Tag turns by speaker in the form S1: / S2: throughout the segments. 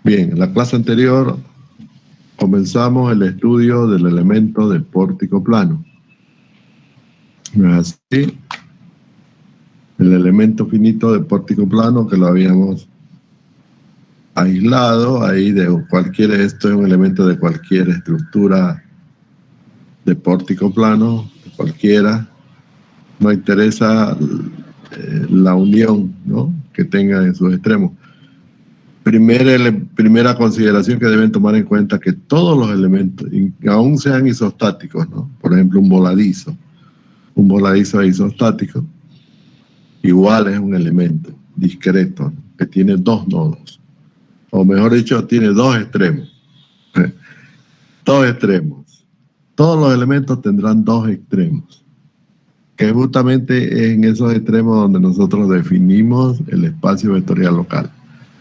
S1: Bien, en la clase anterior comenzamos el estudio del elemento del pórtico plano. ¿No es así? El elemento finito del pórtico plano que lo habíamos aislado ahí de cualquier, esto es un elemento de cualquier estructura de pórtico plano, de cualquiera. Nos interesa la unión, ¿no?, que tenga en sus extremos. Primera consideración que deben tomar en cuenta que todos los elementos, aún sean isostáticos, ¿no? Por ejemplo, un voladizo es isostático, igual es un elemento discreto, ¿no?, que tiene dos nodos, o mejor dicho, tiene dos extremos. Dos extremos. Todos los elementos tendrán dos extremos, que justamente es en esos extremos donde nosotros definimos el espacio vectorial local.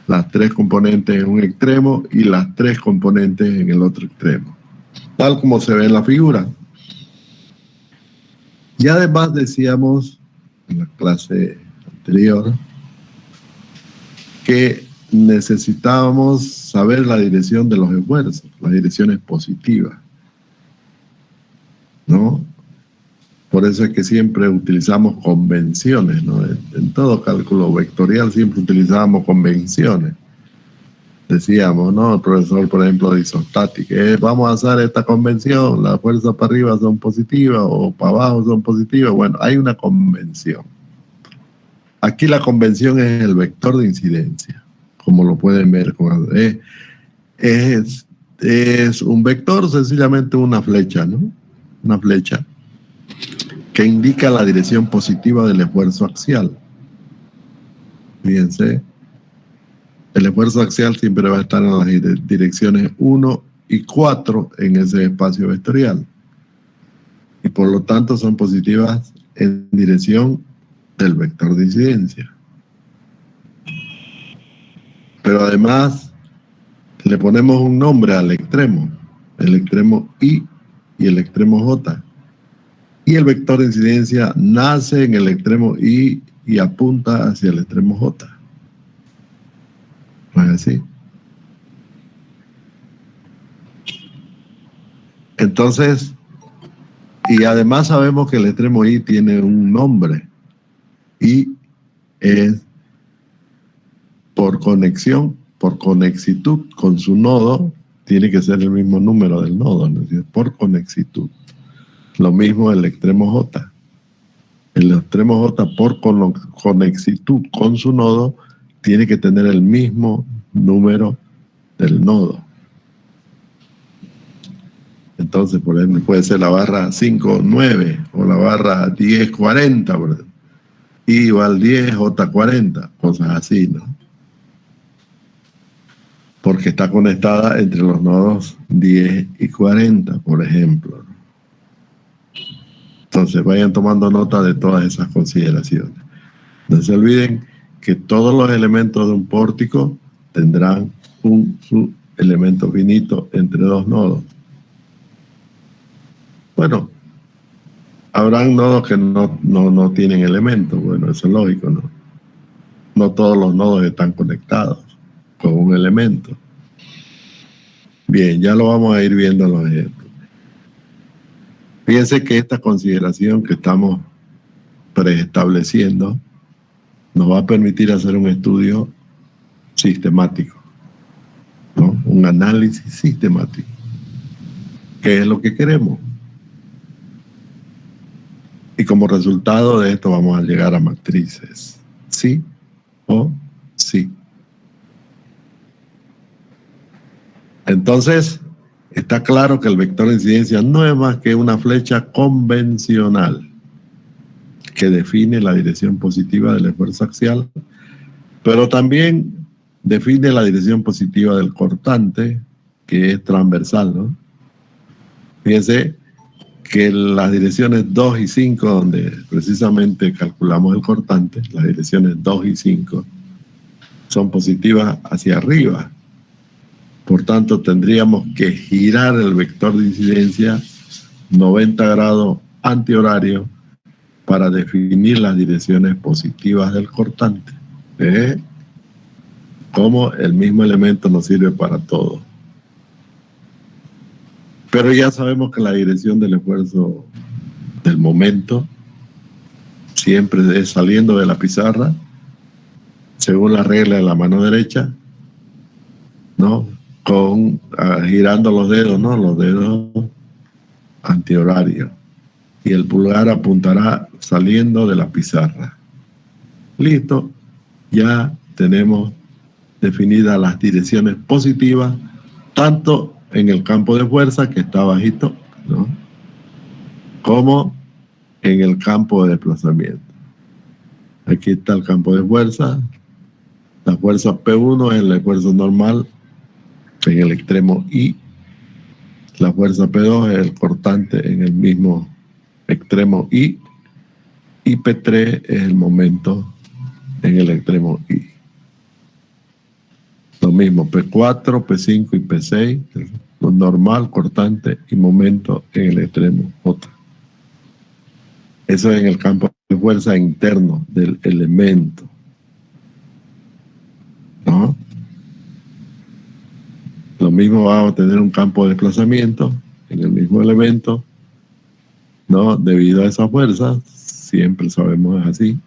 S1: Las tres componentes en un extremo y las tres componentes en el otro extremo, tal como se ve en la figura. Y además decíamos en la clase anterior que necesitábamos saber la dirección de los esfuerzos, las direcciones positivas, ¿no? Por eso es que siempre utilizamos convenciones, ¿no? En todo cálculo vectorial siempre utilizábamos convenciones. Decíamos, ¿no? El profesor, por ejemplo, de isostática, vamos a hacer esta convención, las fuerzas para arriba son positivas o para abajo son positivas. Bueno, hay una convención. Aquí la convención es el vector de incidencia, como lo pueden ver. Es un vector, sencillamente una flecha, ¿no? Una flecha que indica la dirección positiva del esfuerzo axial. Fíjense, el esfuerzo axial siempre va a estar en las direcciones 1 y 4 en ese espacio vectorial. Y por lo tanto son positivas en dirección del vector de incidencia. Pero además le ponemos un nombre al extremo, el extremo I y el extremo J. Y el vector de incidencia nace en el extremo I y apunta hacia el extremo J. ¿No es así? Entonces, y además sabemos que el extremo I tiene un nombre. Y es por conexión, por conexitud con su nodo, tiene que ser el mismo número del nodo, ¿no? Es decir, por conexitud. Lo mismo el extremo J. El extremo J por conexitud con su nodo tiene que tener el mismo número del nodo. Entonces, por ejemplo, puede ser la barra 5,9 o la barra 10,40, por ejemplo. I igual 10, J 40, cosas así, ¿no? Porque está conectada entre los nodos 10 y 40, por ejemplo. Entonces vayan tomando nota de todas esas consideraciones. No se olviden que todos los elementos de un pórtico tendrán un subelemento finito entre dos nodos. Bueno, habrán nodos que no tienen elementos. Bueno, eso es lógico, ¿no? No todos los nodos están conectados con un elemento. Bien, ya lo vamos a ir viendo en los ejemplos. Fíjense que esta consideración que estamos preestableciendo nos va a permitir hacer un estudio sistemático, ¿no? Un análisis sistemático. ¿Qué es lo que queremos? Y como resultado de esto vamos a llegar a matrices. ¿Sí o sí? Entonces, está claro que el vector de incidencia no es más que una flecha convencional que define la dirección positiva del esfuerzo axial, pero también define la dirección positiva del cortante, que es transversal, ¿no? Fíjense que las direcciones 2 y 5, donde precisamente calculamos el cortante, las direcciones 2 y 5, son positivas hacia arriba. Por tanto, tendríamos que girar el vector de incidencia 90 grados antihorario para definir las direcciones positivas del cortante. Cómo el mismo elemento nos sirve para todo. Pero ya sabemos que la dirección del esfuerzo del momento siempre es saliendo de la pizarra, según la regla de la mano derecha, ¿no? Girando los dedos, ¿no? Los dedos antihorarios. Y el pulgar apuntará saliendo de la pizarra. Listo, ya tenemos definidas las direcciones positivas, tanto en el campo de fuerza, que está bajito, ¿no? Como en el campo de desplazamiento. Aquí está el campo de fuerza. La fuerza P1 es el esfuerzo normal en el extremo I. La fuerza P2 es el cortante en el mismo extremo I. Y P3 es el momento en el extremo I. Lo mismo, P4, P5 y P6, lo normal, cortante y momento en el extremo J. Eso es en el campo de fuerza interno del elemento, ¿no? Lo mismo vamos a tener un campo de desplazamiento en el mismo elemento, ¿no? Debido a esa fuerza, siempre sabemos es así,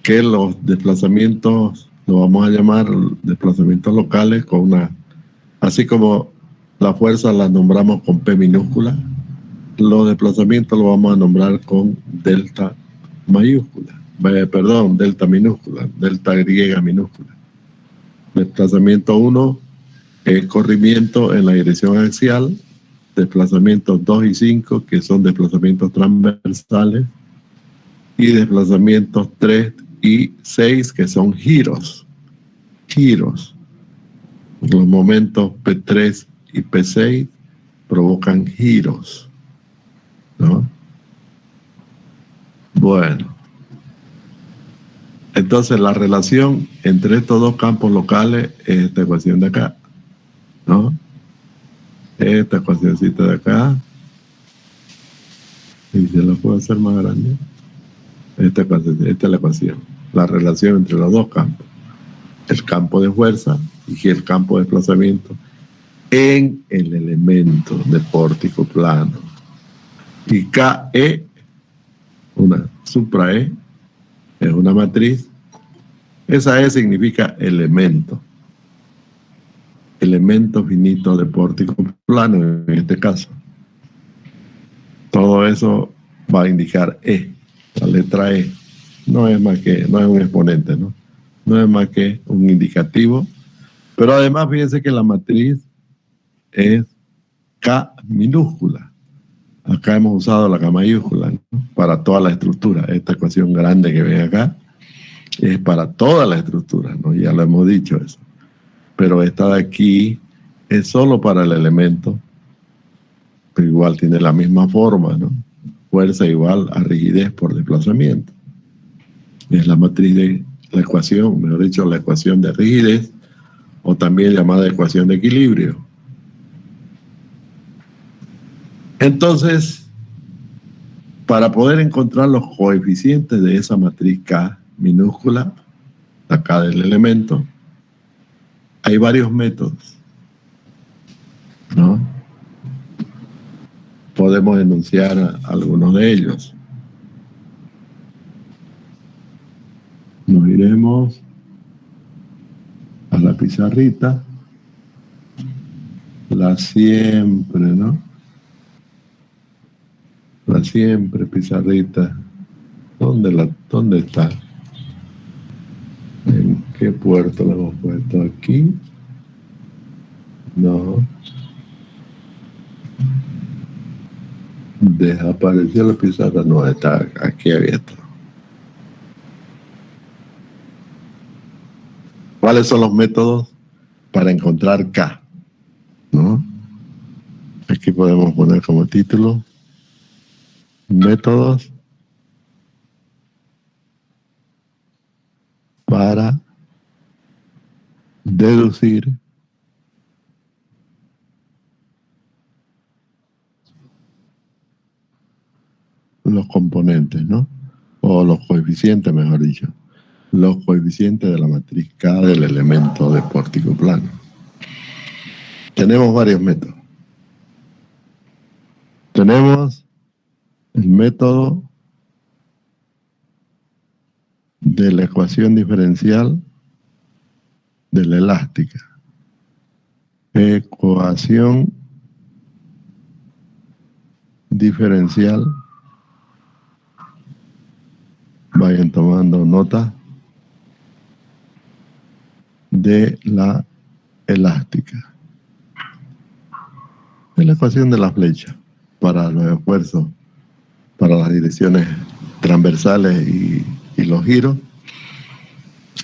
S1: que los desplazamientos lo vamos a llamar desplazamientos locales con una, así como la fuerza la nombramos con P minúscula, los desplazamientos lo vamos a nombrar con delta mayúscula, delta minúscula, delta griega minúscula. Desplazamiento 1 es corrimiento en la dirección axial, desplazamientos 2 y 5 que son desplazamientos transversales y desplazamientos 3 y 6 que son giros. Los momentos P3 y P6 provocan giros, ¿no? Bueno, entonces la relación entre estos dos campos locales es esta ecuación de acá, ¿no? Esta ecuacióncita de acá, y se la puedo hacer más grande. Esta es la ecuación, la relación entre los dos campos, el campo de fuerza y el campo de desplazamiento en el elemento de pórtico plano. Y KE, una supra E, es una matriz. Esa E significa elemento finito de pórtico plano en este caso. Todo eso va a indicar E, la letra E. No es un exponente, ¿no? No es más que un indicativo. Pero además, fíjense que la matriz es K minúscula. Acá hemos usado la K mayúscula, ¿no? Para toda la estructura. Esta ecuación grande que ven acá es para toda la estructura, ¿no? Ya lo hemos dicho eso. Pero esta de aquí es solo para el elemento, pero igual tiene la misma forma, ¿no? Fuerza igual a rigidez por desplazamiento. Es la matriz de la ecuación, mejor dicho, la ecuación de rigidez, o también llamada ecuación de equilibrio. Entonces, para poder encontrar los coeficientes de esa matriz K minúscula, acá del elemento, hay varios métodos, ¿no? Podemos enunciar algunos de ellos. Nos iremos a la pizarrita, la siempre, ¿no? La siempre pizarrita. ¿Dónde está? ¿En qué puerto la hemos puesto? ¿Aquí? No. Desapareció la pizarra. No, está aquí abierta. ¿Cuáles son los métodos para encontrar K? ¿No? Aquí podemos poner como título métodos para deducir los componentes, ¿no? O los coeficientes, mejor dicho. los coeficientes de la matriz K del elemento de pórtico plano. Tenemos varios métodos. Tenemos el método de la ecuación diferencial de la elástica. Ecuación diferencial. Vayan tomando nota de la elástica. Es la ecuación de la flecha para los esfuerzos, para las direcciones transversales y los giros,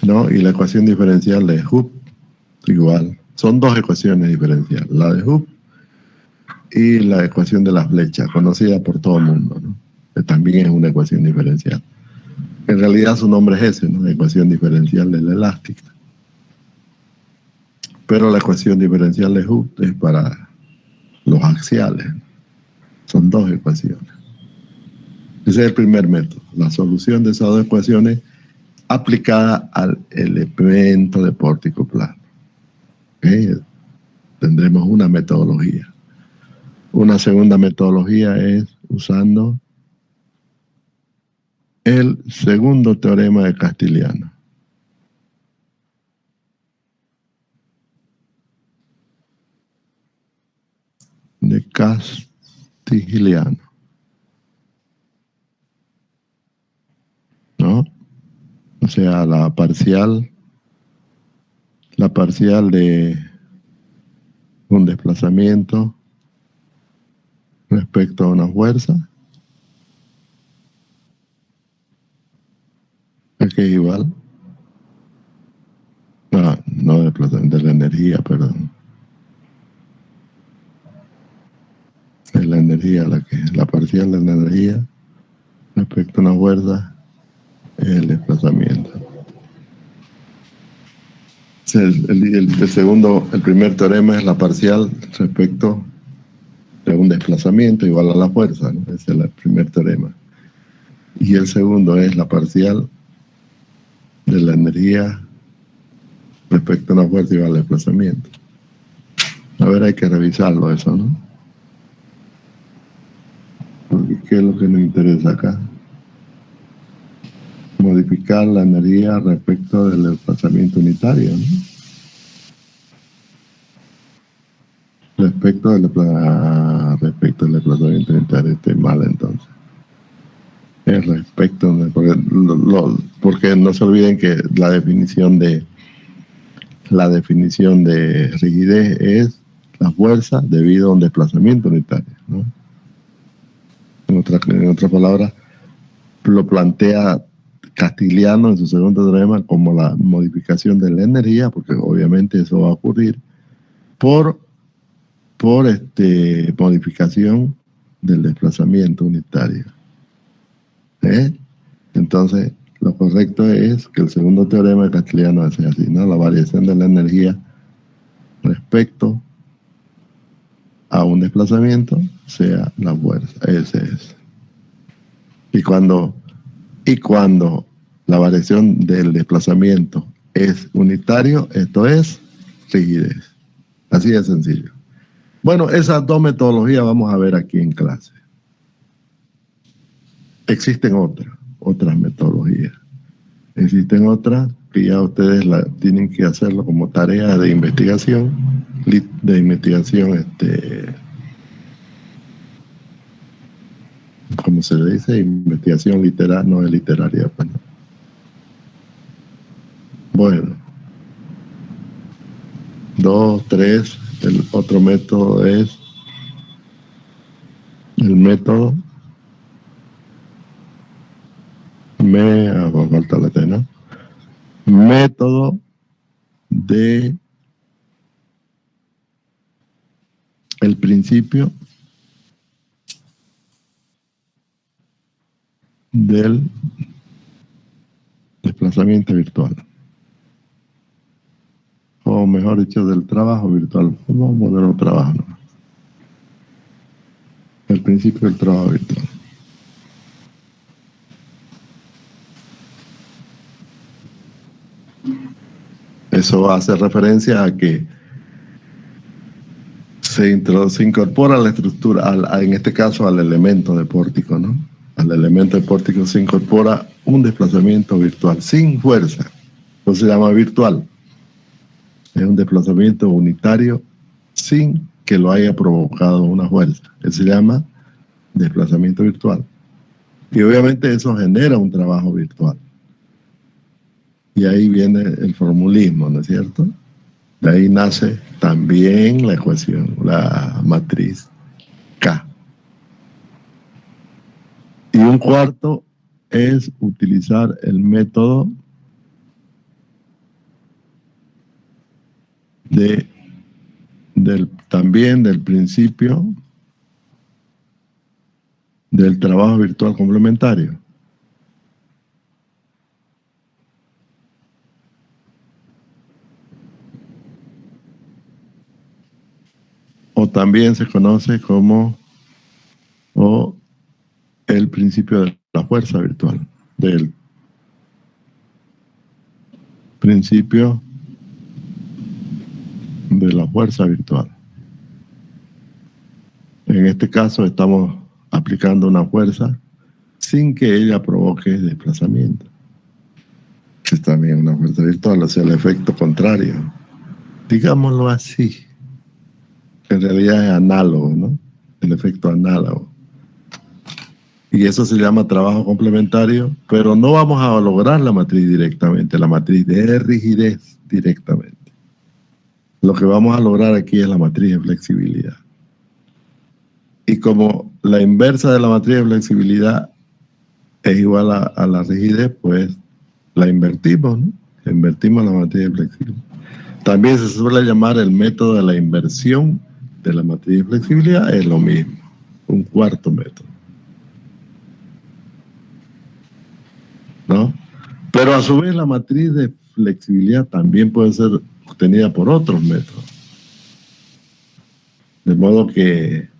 S1: ¿no? Y la ecuación diferencial de Hooke, igual. Son dos ecuaciones diferenciales, la de Hooke y la ecuación de la flecha, conocida por todo el mundo, ¿no? Que también es una ecuación diferencial. En realidad su nombre es ese, ¿no? Ecuación diferencial de la elástica. Pero la ecuación diferencial de Hooke es para los axiales. Son dos ecuaciones. Ese es el primer método, la solución de esas dos ecuaciones aplicada al elemento de pórtico plano. ¿Okay? Tendremos una metodología. Una segunda metodología es usando el segundo teorema de Castigliano. De Castigliano, ¿no? O sea, la parcial de un desplazamiento respecto a una fuerza, es que es igual. No desplazamiento de la energía, perdón. Es la energía la parcial de la energía respecto a una fuerza es el desplazamiento. El primer teorema es la parcial respecto de un desplazamiento igual a la fuerza, ¿no? Ese es el primer teorema. Y el segundo es la parcial de la energía respecto a una fuerza igual al desplazamiento. A ver, hay que revisarlo eso, ¿no? Porque ¿qué es lo que nos interesa acá? Modificar la energía respecto del desplazamiento unitario, ¿no? Respecto del desplazamiento unitario, estoy mal entonces. Es respecto, porque no se olviden que la definición de rigidez es la fuerza debido a un desplazamiento unitario, ¿no? En otras palabras, lo plantea Castigliano en su segundo teorema como la modificación de la energía, porque obviamente eso va a ocurrir por modificación del desplazamiento unitario. Entonces, lo correcto es que el segundo teorema de Castigliano hace así, ¿no? La variación de la energía respecto a un desplazamiento sea la fuerza. Ese es. Y cuando la variación del desplazamiento es unitario, esto es rigidez. Así de sencillo. Bueno, esas dos metodologías vamos a ver aquí en clase. Existen otras metodologías. Existen otras que ya ustedes tienen que hacerlo como tarea de investigación, ¿cómo se dice? Investigación literaria, no es literaria. Bueno. Bueno. 2, 3. El otro método es el método falta la T, ¿no? Método de el principio del desplazamiento virtual, o mejor dicho, del trabajo virtual. Vamos a poner un trabajo, ¿no? El principio del trabajo virtual. Eso hace referencia a que se incorpora a la estructura, en este caso al elemento de pórtico, ¿no? Al elemento de pórtico se incorpora un desplazamiento virtual, sin fuerza. Eso se llama virtual. Es un desplazamiento unitario sin que lo haya provocado una fuerza. Eso se llama desplazamiento virtual. Y obviamente eso genera un trabajo virtual. Y ahí viene el formulismo, ¿no es cierto? De ahí nace también la ecuación, la matriz K. Y un cuarto es utilizar el método también del principio del trabajo virtual complementario. O también se conoce como el principio de la fuerza virtual, del principio de la fuerza virtual. En este caso estamos aplicando una fuerza sin que ella provoque desplazamiento. Es también una fuerza virtual, o sea, el efecto contrario. Digámoslo así. En realidad es análogo, ¿no? El efecto análogo. Y eso se llama trabajo complementario, pero no vamos a lograr la matriz directamente, la matriz de rigidez directamente. Lo que vamos a lograr aquí es la matriz de flexibilidad. Y como la inversa de la matriz de flexibilidad es igual a la rigidez, pues la invertimos, ¿no? Invertimos la matriz de flexibilidad. También se suele llamar el método de la inversión de la matriz de flexibilidad, es lo mismo, un cuarto método, ¿no? Pero a su vez la matriz de flexibilidad también puede ser obtenida por otros métodos. De modo que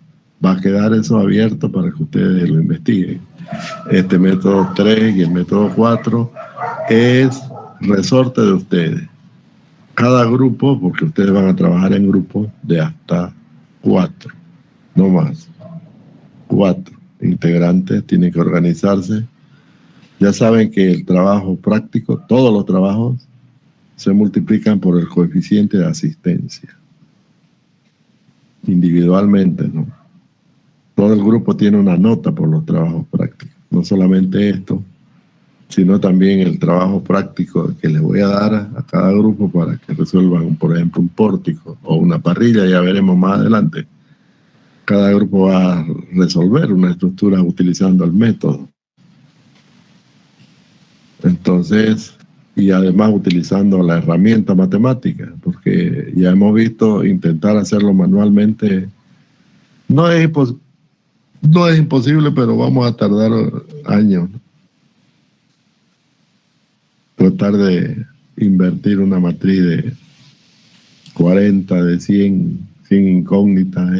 S1: va a quedar eso abierto para que ustedes lo investiguen. Este método 3 y el método 4 es resorte de ustedes. Cada grupo, porque ustedes van a trabajar en grupos de hasta 4, no más. 4 integrantes tienen que organizarse. Ya saben que el trabajo práctico, todos los trabajos, se multiplican por el coeficiente de asistencia. Individualmente, ¿no? Todo el grupo tiene una nota por los trabajos prácticos. No solamente esto, sino también el trabajo práctico que les voy a dar a cada grupo para que resuelvan, por ejemplo, un pórtico o una parrilla, ya veremos más adelante. Cada grupo va a resolver una estructura utilizando el método. Entonces, y además utilizando la herramienta matemática, porque ya hemos visto intentar hacerlo manualmente. No es imposible, pero vamos a tardar años, ¿no? Tratar de invertir una matriz de 40, de 100 incógnitas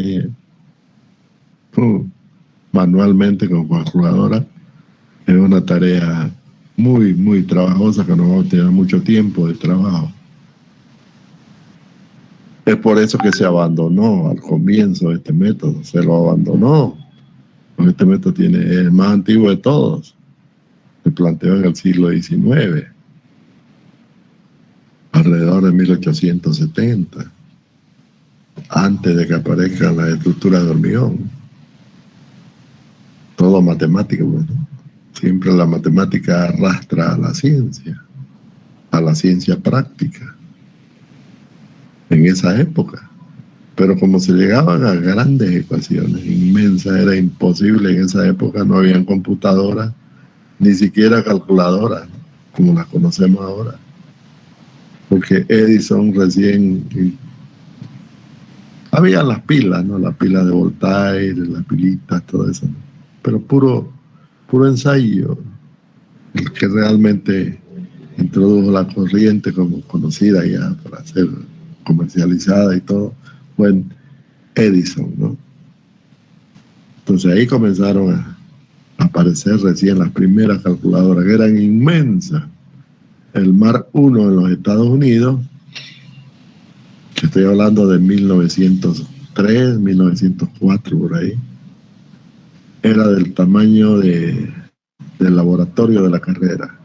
S1: manualmente con calculadora es una tarea muy, muy trabajosa que nos va a tener mucho tiempo de trabajo. Es por eso que se abandonó al comienzo de este método, se lo abandonó, porque este método es el más antiguo de todos, se planteó en el siglo XIX, alrededor de 1870, antes de que aparezcan las estructuras de hormigón. Todo matemático, bueno. Siempre la matemática arrastra a la ciencia práctica, en esa época. Pero como se llegaban a grandes ecuaciones inmensas, era imposible en esa época, no habían computadoras, ni siquiera calculadoras, ¿no? Como las conocemos ahora. Porque Edison recién... había las pilas, ¿no? Las pilas de Voltaire, las pilitas, todo eso, ¿no? Pero puro ensayo, el que realmente introdujo la corriente como conocida ya para ser comercializada y todo, fue Edison, ¿no? Entonces ahí comenzaron a aparecer recién las primeras calculadoras, que eran inmensas. El Mark I en los Estados Unidos Estoy hablando de 1903, 1904, por ahí. Era del tamaño del laboratorio de la carrera.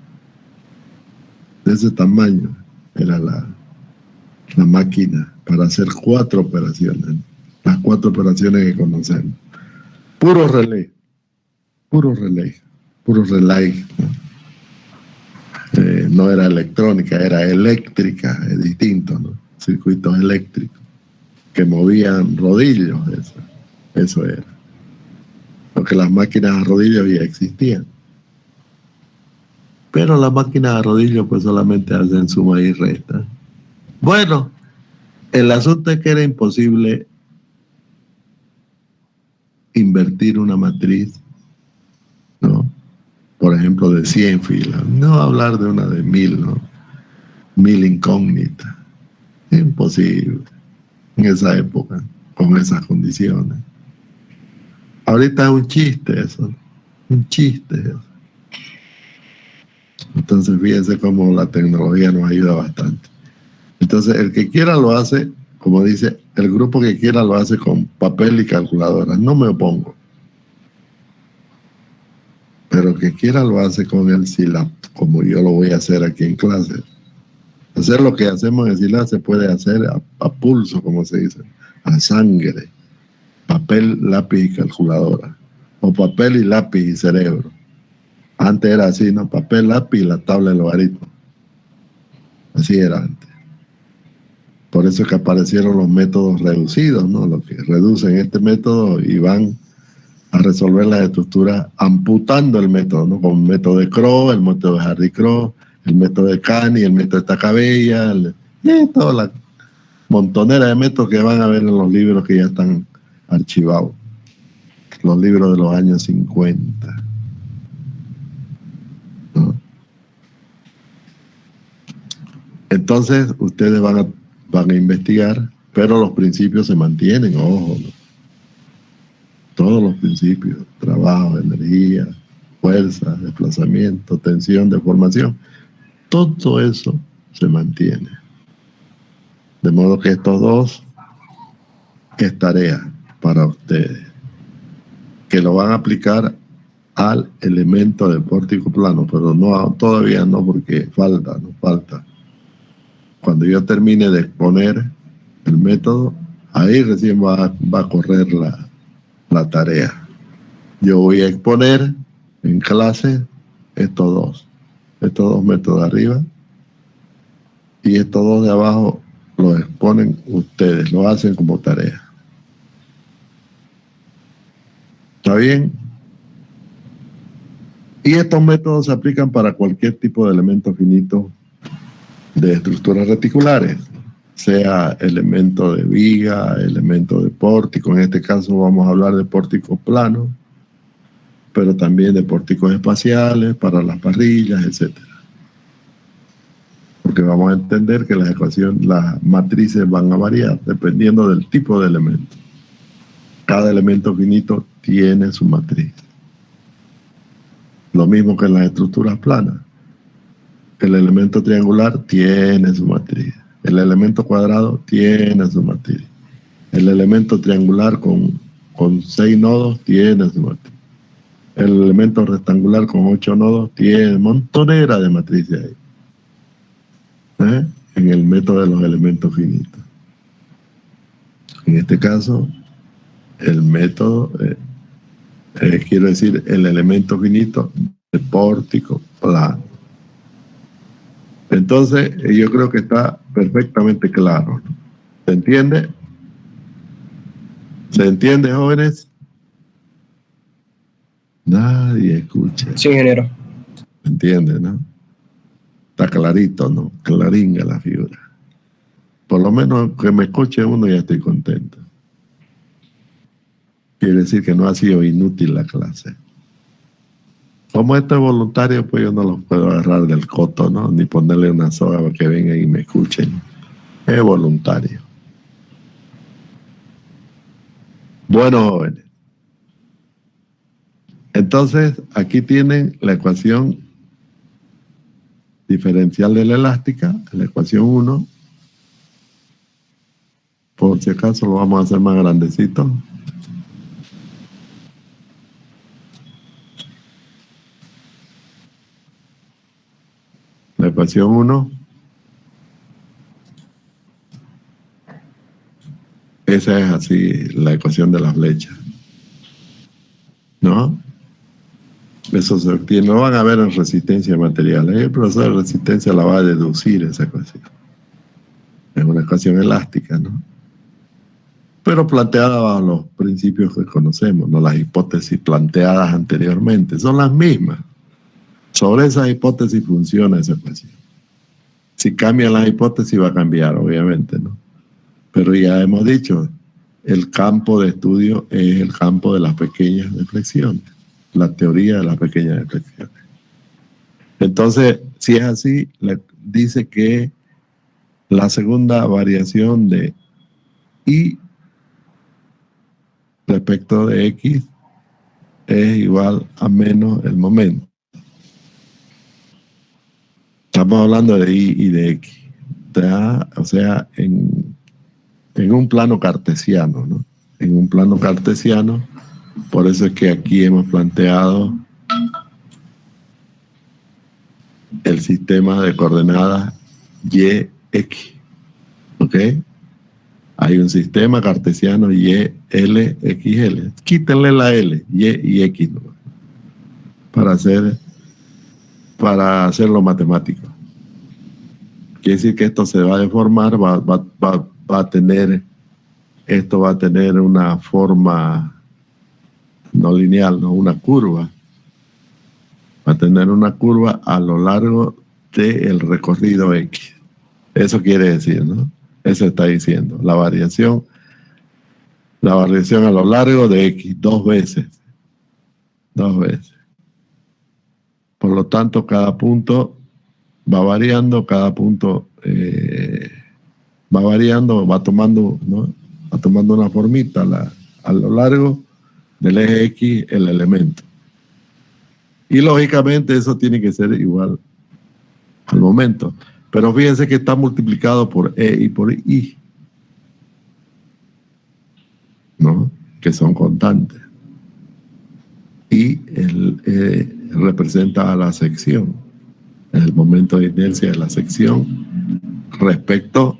S1: De ese tamaño era la máquina para hacer 4 operaciones. Las 4 operaciones que conocemos. Puro relay. Puro relay. Puro relay. No era electrónica, era eléctrica. Es distinto, ¿no? Circuitos eléctricos que movían rodillos. Eso era. Porque las máquinas a rodillos ya existían. Pero las máquinas a rodillos pues solamente hacen suma y resta. Bueno, el asunto es que era imposible invertir una matriz, ¿no? Por ejemplo, de 100 filas. No hablar de una de 1000, ¿no? 1000 incógnitas. Imposible en esa época, con esas condiciones. Ahorita es un chiste eso. Un chiste eso. Entonces, fíjense cómo la tecnología nos ayuda bastante. Entonces, el que quiera lo hace, como dice, el grupo que quiera lo hace con papel y calculadora. No me opongo. Pero el que quiera lo hace con el SILAB, como yo lo voy a hacer aquí en clase. Hacer lo que hacemos en el SILAB se puede hacer a pulso, como se dice, a sangre. Papel, lápiz y calculadora. O papel y lápiz y cerebro. Antes era así, ¿no? Papel, lápiz y la tabla de logaritmos. Así era antes. Por eso es que aparecieron los métodos reducidos, ¿no? Los que reducen este método y van a resolver las estructuras amputando el método, ¿no? Con el método de Crow, el método de Hardy-Crow, el método de Cani, el método de Tacabella, toda la montonera de métodos que van a ver en los libros que ya están archivados. Los libros de los años 50. ¿No? Entonces, ustedes van a investigar, pero los principios se mantienen, ojo, ¿no? Todos los principios, trabajo, energía, fuerza, desplazamiento, tensión, deformación, todo eso se mantiene. De modo que estos dos es tarea para ustedes, que lo van a aplicar al elemento del pórtico plano, pero no todavía no, porque falta. Cuando yo termine de exponer el método, ahí recién va a correr la tarea. Yo voy a exponer en clase estos dos métodos de arriba, y estos dos de abajo los exponen ustedes, lo hacen como tarea. ¿Está bien? Y estos métodos se aplican para cualquier tipo de elemento finito de estructuras reticulares, sea elemento de viga, elemento de pórtico. En este caso vamos a hablar de pórticos planos, pero también de pórticos espaciales para las parrillas, etc. Porque vamos a entender que las matrices van a variar dependiendo del tipo de elemento. Cada elemento finito tiene su matriz. Lo mismo que en las estructuras planas. El elemento triangular tiene su matriz. El elemento cuadrado tiene su matriz. El elemento triangular con 6 nodos tiene su matriz. El elemento rectangular con 8 nodos tiene montonera de matrices ahí. En el método de los elementos finitos. En este caso, el método, quiero decir, el elemento finito de pórtico plano. Entonces, yo creo que está perfectamente claro. ¿Se entiende? ¿Se entiende, jóvenes? Nadie escucha.
S2: Sí, ingeniero.
S1: ¿Se entiende, no? Está clarito, ¿no? Claringa la figura. Por lo menos que me escuche uno ya estoy contento. Quiere decir que no ha sido inútil la clase. Como esto es voluntario, pues yo no los puedo agarrar del coto, ¿no? Ni ponerle una soga para que vengan y me escuchen. Es voluntario. Bueno, jóvenes. Entonces, aquí tienen la ecuación diferencial de la elástica, la ecuación 1. Por si acaso lo vamos a hacer más grandecito. La ecuación 1. Esa es así, la ecuación de la flecha. ¿No? Eso se obtiene. No van a ver en resistencia material. El profesor de resistencia la va a deducir esa ecuación. Es una ecuación elástica, ¿no? Pero planteada bajo los principios que conocemos, no las hipótesis planteadas anteriormente. Son las mismas. Sobre esa hipótesis funciona esa ecuación. Si cambian las hipótesis va a cambiar, obviamente, ¿no? Pero ya hemos dicho, el campo de estudio es el campo de las pequeñas deflexiones, la teoría de las pequeñas deflexiones. Entonces, si es así, dice que la segunda variación de Y respecto de X es igual a menos el momento. Estamos hablando de Y y de X. O sea, en un plano cartesiano, ¿no? En un plano cartesiano, por eso es que aquí hemos planteado el sistema de coordenadas Y, X. ¿Ok? Hay un sistema cartesiano Y, L, X, L. Quítenle la L, Y y X, ¿no? Para hacerlo matemático. Quiere decir que esto se va a deformar, va a tener una forma no lineal, no una curva. Va a tener una curva a lo largo del recorrido X. Eso quiere decir, ¿no? Eso está diciendo. La variación a lo largo de X, dos veces. Por lo tanto, cada punto va variando, va tomando, ¿no? Va tomando una formita a lo largo del eje X el elemento. Y lógicamente eso tiene que ser igual al momento. Pero fíjense que está multiplicado por E y por I, ¿no? Que son constantes. Y representa a la sección, el momento de inercia de la sección respecto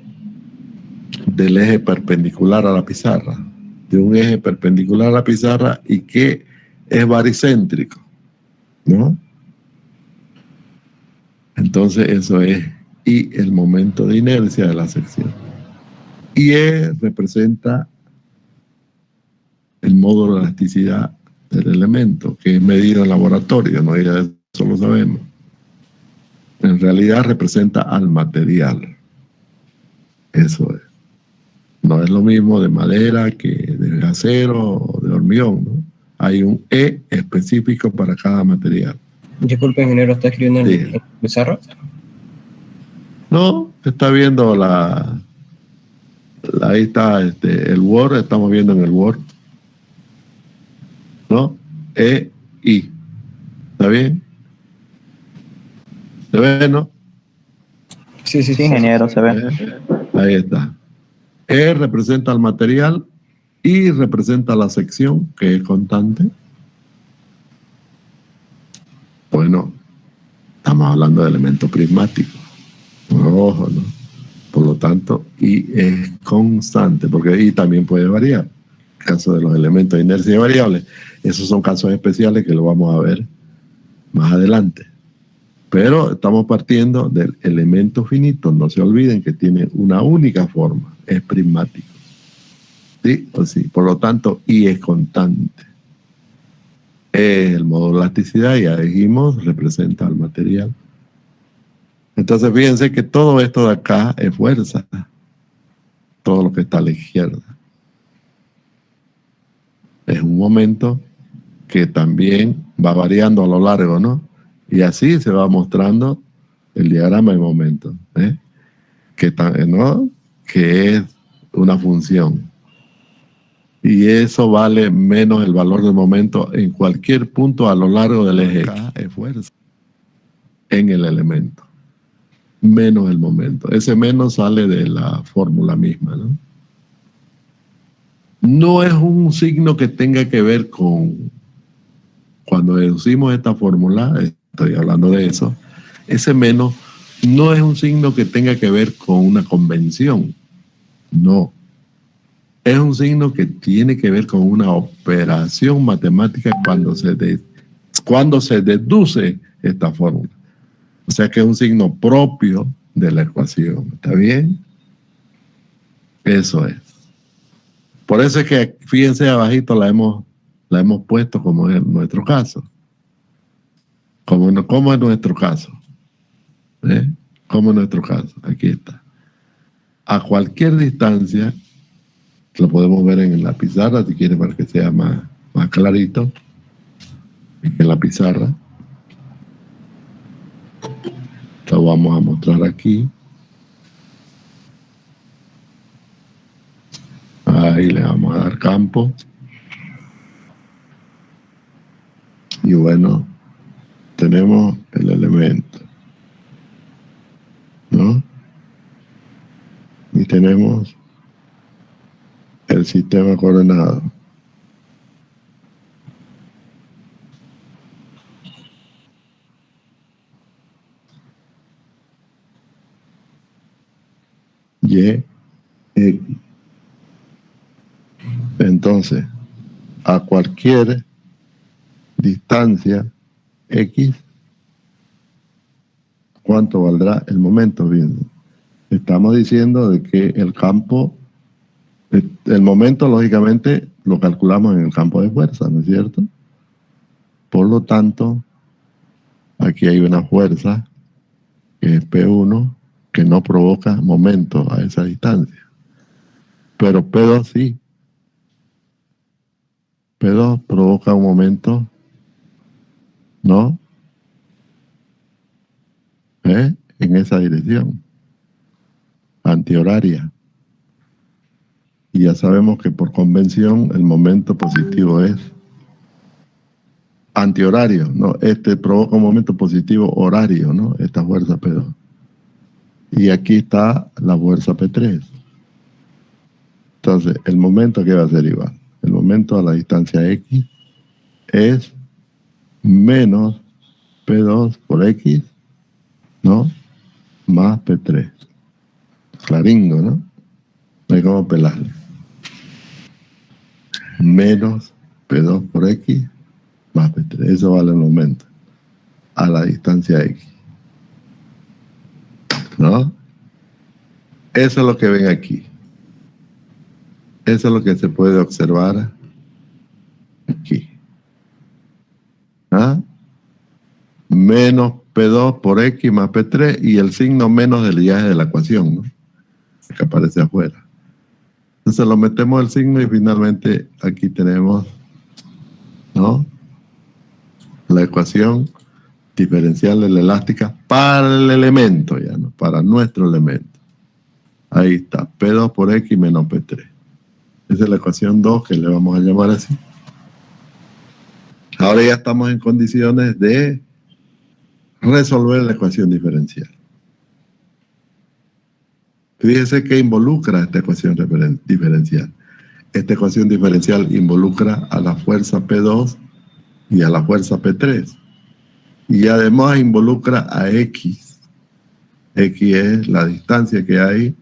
S1: del eje perpendicular a la pizarra, de un eje perpendicular a la pizarra y que es baricéntrico, ¿no? Entonces eso es y el momento de inercia de la sección. Y E representa el módulo de elasticidad del elemento, que es medido en laboratorio, ¿no? Ya eso lo sabemos. En realidad representa al material. Eso es. No es lo mismo de madera que de acero o de hormigón, ¿no? Hay un E específico para cada material.
S2: Disculpe, ingeniero, ¿está escribiendo en el pizarra?
S1: No, está viendo ahí está el Word, estamos viendo en el Word, ¿no? E, I. ¿Está bien? ¿Se ve, no?
S2: Sí, ingeniero, se ve.
S1: Ahí está. E representa el material, I representa la sección, que es constante. Bueno, estamos hablando de elementos prismáticos. Ojo, ¿no? Por lo tanto, I es constante, porque I también puede variar. En el caso de los elementos de inercia variable, esos son casos especiales que lo vamos a ver más adelante. Pero estamos partiendo del elemento finito. No se olviden que tiene una única forma, es prismático. ¿Sí? O sí. Por lo tanto, I es constante. El módulo de elasticidad, ya dijimos, representa al material. Entonces, fíjense que todo esto de acá es fuerza. Todo lo que está a la izquierda. Es un momento que también va variando a lo largo, ¿no? Y así se va mostrando el diagrama de momento, ¿eh? ¿No? Que es una función. Y eso vale menos el valor del momento en cualquier punto a lo largo del eje X. Es fuerza en el elemento. Menos el momento. Ese menos sale de la fórmula misma, ¿no? no es un signo que tenga que ver con, cuando deducimos esta fórmula, estoy hablando de eso, ese menos no es un signo que tenga que ver con una convención, no. Es un signo que tiene que ver con una operación matemática cuando se deduce esta fórmula. O sea que es un signo propio de la ecuación. ¿Está bien? Eso es. Por eso es que, fíjense, abajito la hemos puesto como en nuestro caso. Como en nuestro caso. ¿Eh? Como en nuestro caso. Aquí está. A cualquier distancia, lo podemos ver en la pizarra, si quieren, para que sea más clarito, en la pizarra. Lo vamos a mostrar aquí. Ahí le vamos a dar campo. Y bueno, tenemos el elemento, ¿no? Y tenemos el sistema coordenado. Y, X. Entonces, a cualquier distancia X, ¿cuánto valdrá el momento? Bien, estamos diciendo de que el campo, el momento lógicamente lo calculamos en el campo de fuerza, ¿no es cierto? Por lo tanto, aquí hay una fuerza que es P1 que no provoca momento a esa distancia, pero P2 sí. P2 provoca un momento, ¿no? En esa dirección antihoraria. Y ya sabemos que por convención el momento positivo es antihorario, ¿no? Provoca un momento positivo horario, ¿no? Esta fuerza P2. Y aquí está la fuerza P3. Entonces, el momento que va a ser igual. El momento a la distancia X es menos P2 por X, ¿no? Más P3. Claringo, ¿no? No hay cómo pelarle. Menos P2 por X más P3. Eso vale el momento a la distancia X, ¿no? Eso es lo que ven aquí. Eso es lo que se puede observar aquí. ¿Ah? Menos P2 por X más P3 y el signo menos del viaje de la ecuación, ¿no? Que aparece afuera. Entonces lo metemos el signo y finalmente aquí tenemos, ¿no? La ecuación diferencial de la elástica para el elemento, ya, ¿no? Para nuestro elemento. Ahí está, P2 por X menos P3. Esa es la ecuación 2 que le vamos a llamar así. Ahora ya estamos en condiciones de resolver la ecuación diferencial. Fíjese que involucra esta ecuación diferencial. Esta ecuación diferencial involucra a la fuerza P2 y a la fuerza P3. Y además involucra a X. X es la distancia que hay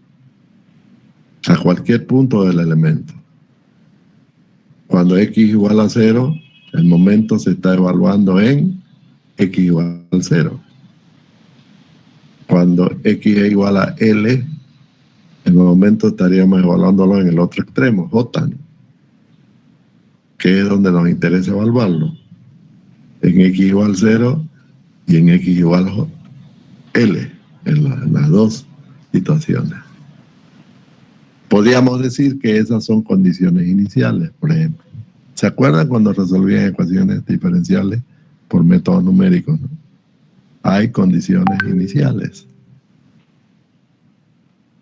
S1: a cualquier punto del elemento. Cuando X igual a 0, el momento se está evaluando en X igual a 0. Cuando X es igual a L, el momento estaríamos evaluándolo en el otro extremo, J, ¿no? Que es donde nos interesa evaluarlo. En X igual 0 y en X igual L, en las dos situaciones. Podríamos decir que esas son condiciones iniciales, por ejemplo. ¿Se acuerdan cuando resolvían ecuaciones diferenciales por métodos numéricos, ¿no? Hay condiciones iniciales.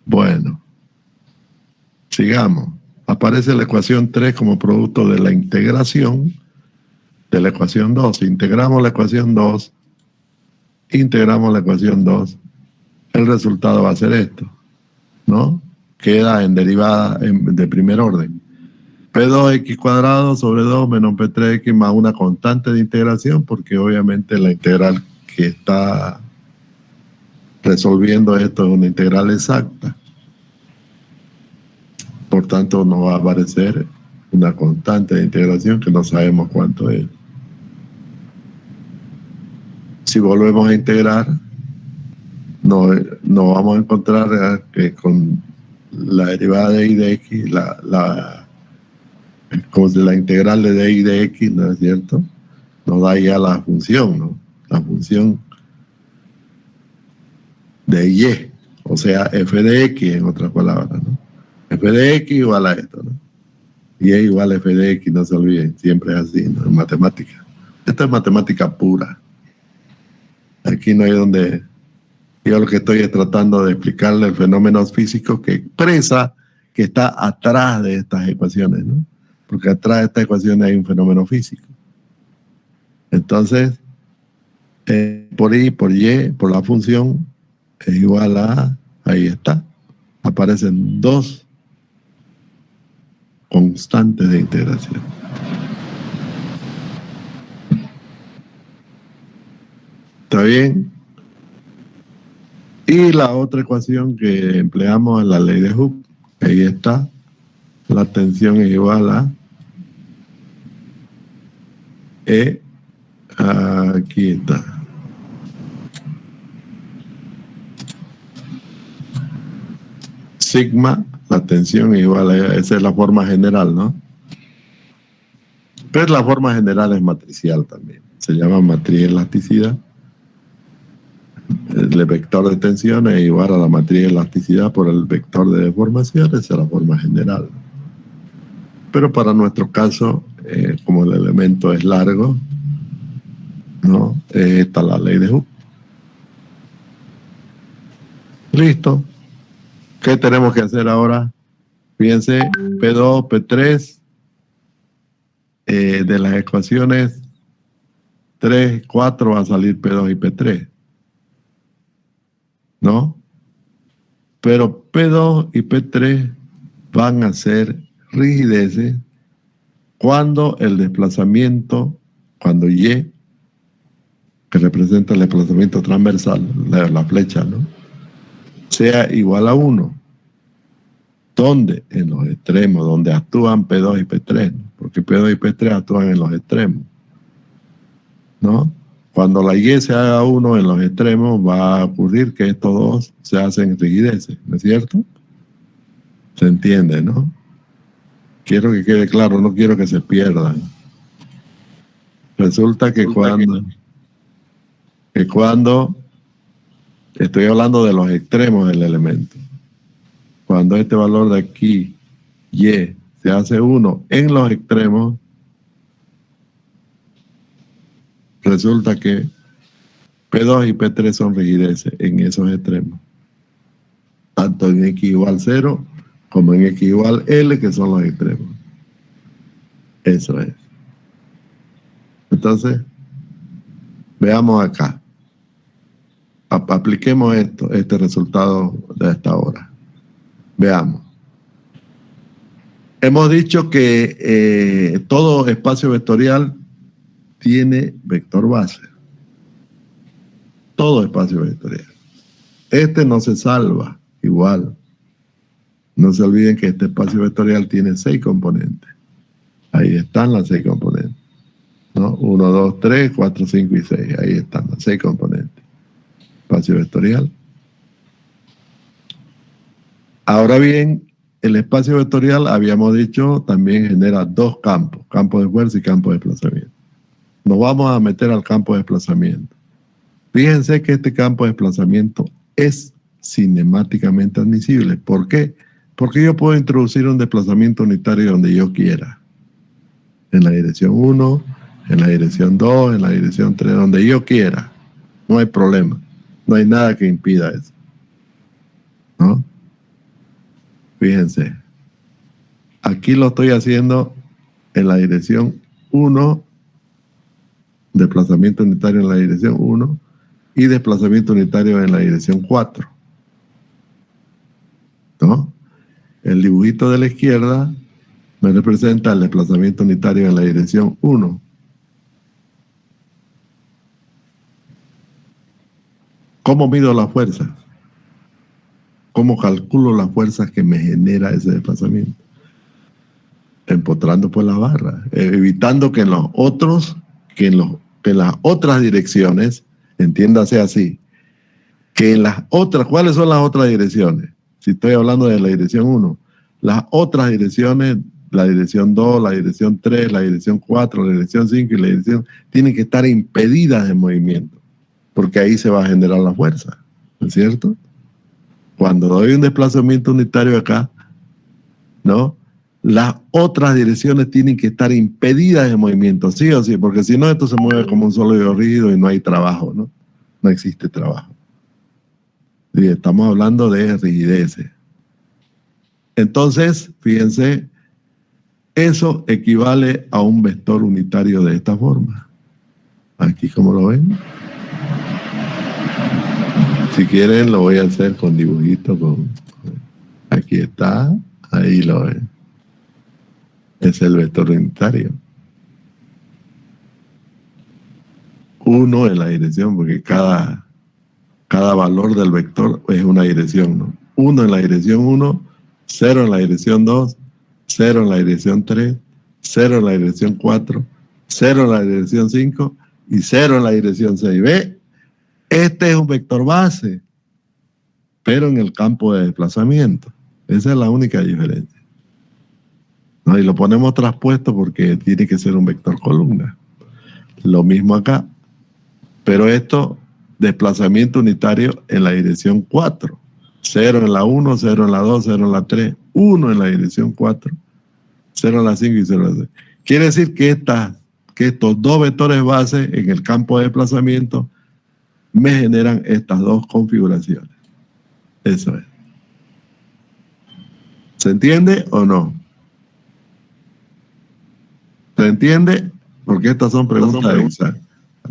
S1: Bueno, sigamos. Aparece la ecuación 3 como producto de la integración de la ecuación 2. Si integramos la ecuación 2, el resultado va a ser esto, ¿no? Queda en derivada de primer orden. P2x cuadrado sobre 2 menos P3x más una constante de integración, porque obviamente la integral que está resolviendo esto es una integral exacta. Por tanto, nos va a aparecer una constante de integración que no sabemos cuánto es. Si volvemos a integrar, nos vamos a encontrar que con la derivada de y de x, como de la integral de y de x, ¿no es cierto? Nos da ya la función, ¿no? La función de y, o sea, f de x, en otras palabras, ¿no? F de x igual a esto, ¿no? Y es igual a f de x, no se olviden, siempre es así, ¿no? En matemática. Esto es matemática pura. Aquí no hay donde... Yo lo que estoy es tratando de explicarle el fenómeno físico que expresa, que está atrás de estas ecuaciones, ¿no? Porque atrás de estas ecuaciones hay un fenómeno físico. Entonces, por y, por y, por la función, es igual a, ahí está, aparecen dos constantes de integración. ¿Está bien? Y la otra ecuación que empleamos es la ley de Hooke. Ahí está. La tensión es igual a E. Aquí está. Sigma, la tensión es igual a E. Esa es la forma general, ¿no? Pero la forma general es matricial también. Se llama matriz elasticidad. El vector de tensión es igual a la matriz de elasticidad por el vector de deformación. Esa es la forma general. Pero para nuestro caso, como el elemento es largo, ¿no? Esta es la ley de Hooke. Listo. ¿Qué tenemos que hacer ahora? Fíjense, P2, P3, de las ecuaciones 3, 4 va a salir P2 y P3. ¿No? Pero P2 y P3 van a ser rigideces cuando el desplazamiento, cuando Y, que representa el desplazamiento transversal, la flecha, ¿no?, sea igual a 1. ¿Dónde? En los extremos, donde actúan P2 y P3, ¿no? Porque P2 y P3 actúan en los extremos, ¿no? Cuando la Y se haga 1 en los extremos, va a ocurrir que estos dos se hacen rigideces, ¿no es cierto? Se entiende, ¿no? Quiero que quede claro, no quiero que se pierdan. Resulta que cuando estoy hablando de los extremos del elemento, cuando este valor de aquí, Y, se hace 1 en los extremos, resulta que P2 y P3 son rigideces en esos extremos, tanto en X igual 0 como en X igual L, que son los extremos. Eso es. Entonces, veamos acá. Apliquemos este resultado de esta hora. Veamos. Hemos dicho que todo espacio vectorial tiene vector base. Todo espacio vectorial. Este no se salva igual. No se olviden que este espacio vectorial tiene 6 componentes. Ahí están las 6 componentes, ¿no? 1, 2, 3, 4, 5 y 6. Ahí están las 6 componentes. Espacio vectorial. Ahora bien, el espacio vectorial, habíamos dicho, también genera dos campos, campo de fuerza y campo de desplazamiento. Nos vamos a meter al campo de desplazamiento. Fíjense que este campo de desplazamiento es cinemáticamente admisible. ¿Por qué? Porque yo puedo introducir un desplazamiento unitario donde yo quiera. En la dirección 1, en la dirección 2, en la dirección 3, donde yo quiera. No hay problema. No hay nada que impida eso, ¿no? Fíjense. Aquí lo estoy haciendo en la dirección 1, desplazamiento unitario en la dirección 1 y desplazamiento unitario en la dirección 4. ¿No? El dibujito de la izquierda me representa el desplazamiento unitario en la dirección 1. ¿Cómo mido las fuerzas? ¿Cómo calculo las fuerzas que me genera ese desplazamiento? Empotrando pues la barra, evitando que en los otros, que en las otras direcciones, entiéndase así, que en las otras, ¿cuáles son las otras direcciones? Si estoy hablando de la dirección 1, las otras direcciones, la dirección 2, la dirección 3, la dirección 4, la dirección 5 y la dirección, tienen que estar impedidas de movimiento, porque ahí se va a generar la fuerza, ¿no es cierto? Cuando doy un desplazamiento unitario acá, ¿no? Las otras direcciones tienen que estar impedidas de movimiento, sí o sí, porque si no, esto se mueve como un sólido rígido y no hay trabajo, ¿no? No existe trabajo. Y estamos hablando de rigideces. Entonces, fíjense, eso equivale a un vector unitario de esta forma. Aquí, como lo ven. Si quieren, lo voy a hacer con dibujito. Aquí está, ahí lo ven. Es el vector unitario. 1 en la dirección, porque cada valor del vector es una dirección, ¿no? 1 en la dirección 1, 0 en la dirección 2, 0 en la dirección 3, 0 en la dirección 4, 0 en la dirección 5 y 0 en la dirección 6. ¿Ve? Este es un vector base, pero en el campo de desplazamiento. Esa es la única diferencia. ¿No? Y lo ponemos traspuesto porque tiene que ser un vector columna. Lo mismo acá. Pero esto, desplazamiento unitario en la dirección 4. 0 en la 1, 0 en la 2, 0 en la 3, 1 en la dirección 4, 0 en la 5 y 0 en la 6. Quiere decir que estos dos vectores base en el campo de desplazamiento me generan estas dos configuraciones. Eso es. ¿Se entiende o no? ¿Se entiende? Porque estas son preguntas de examen.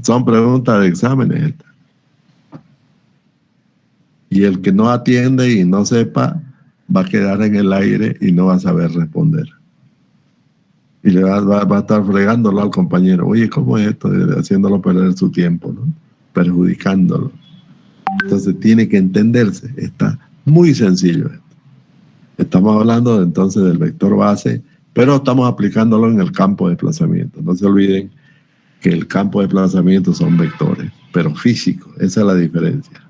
S1: Son preguntas de exámenes estas. Y el que no atiende y no sepa va a quedar en el aire y no va a saber responder. Y le va a estar fregándolo al compañero. Oye, ¿cómo es esto? Haciéndolo perder su tiempo, ¿no? Perjudicándolo. Entonces tiene que entenderse. Está muy sencillo esto. Estamos hablando entonces del vector base, pero estamos aplicándolo en el campo de desplazamiento. No se olviden que el campo de desplazamiento son vectores, pero físicos. Esa es la diferencia.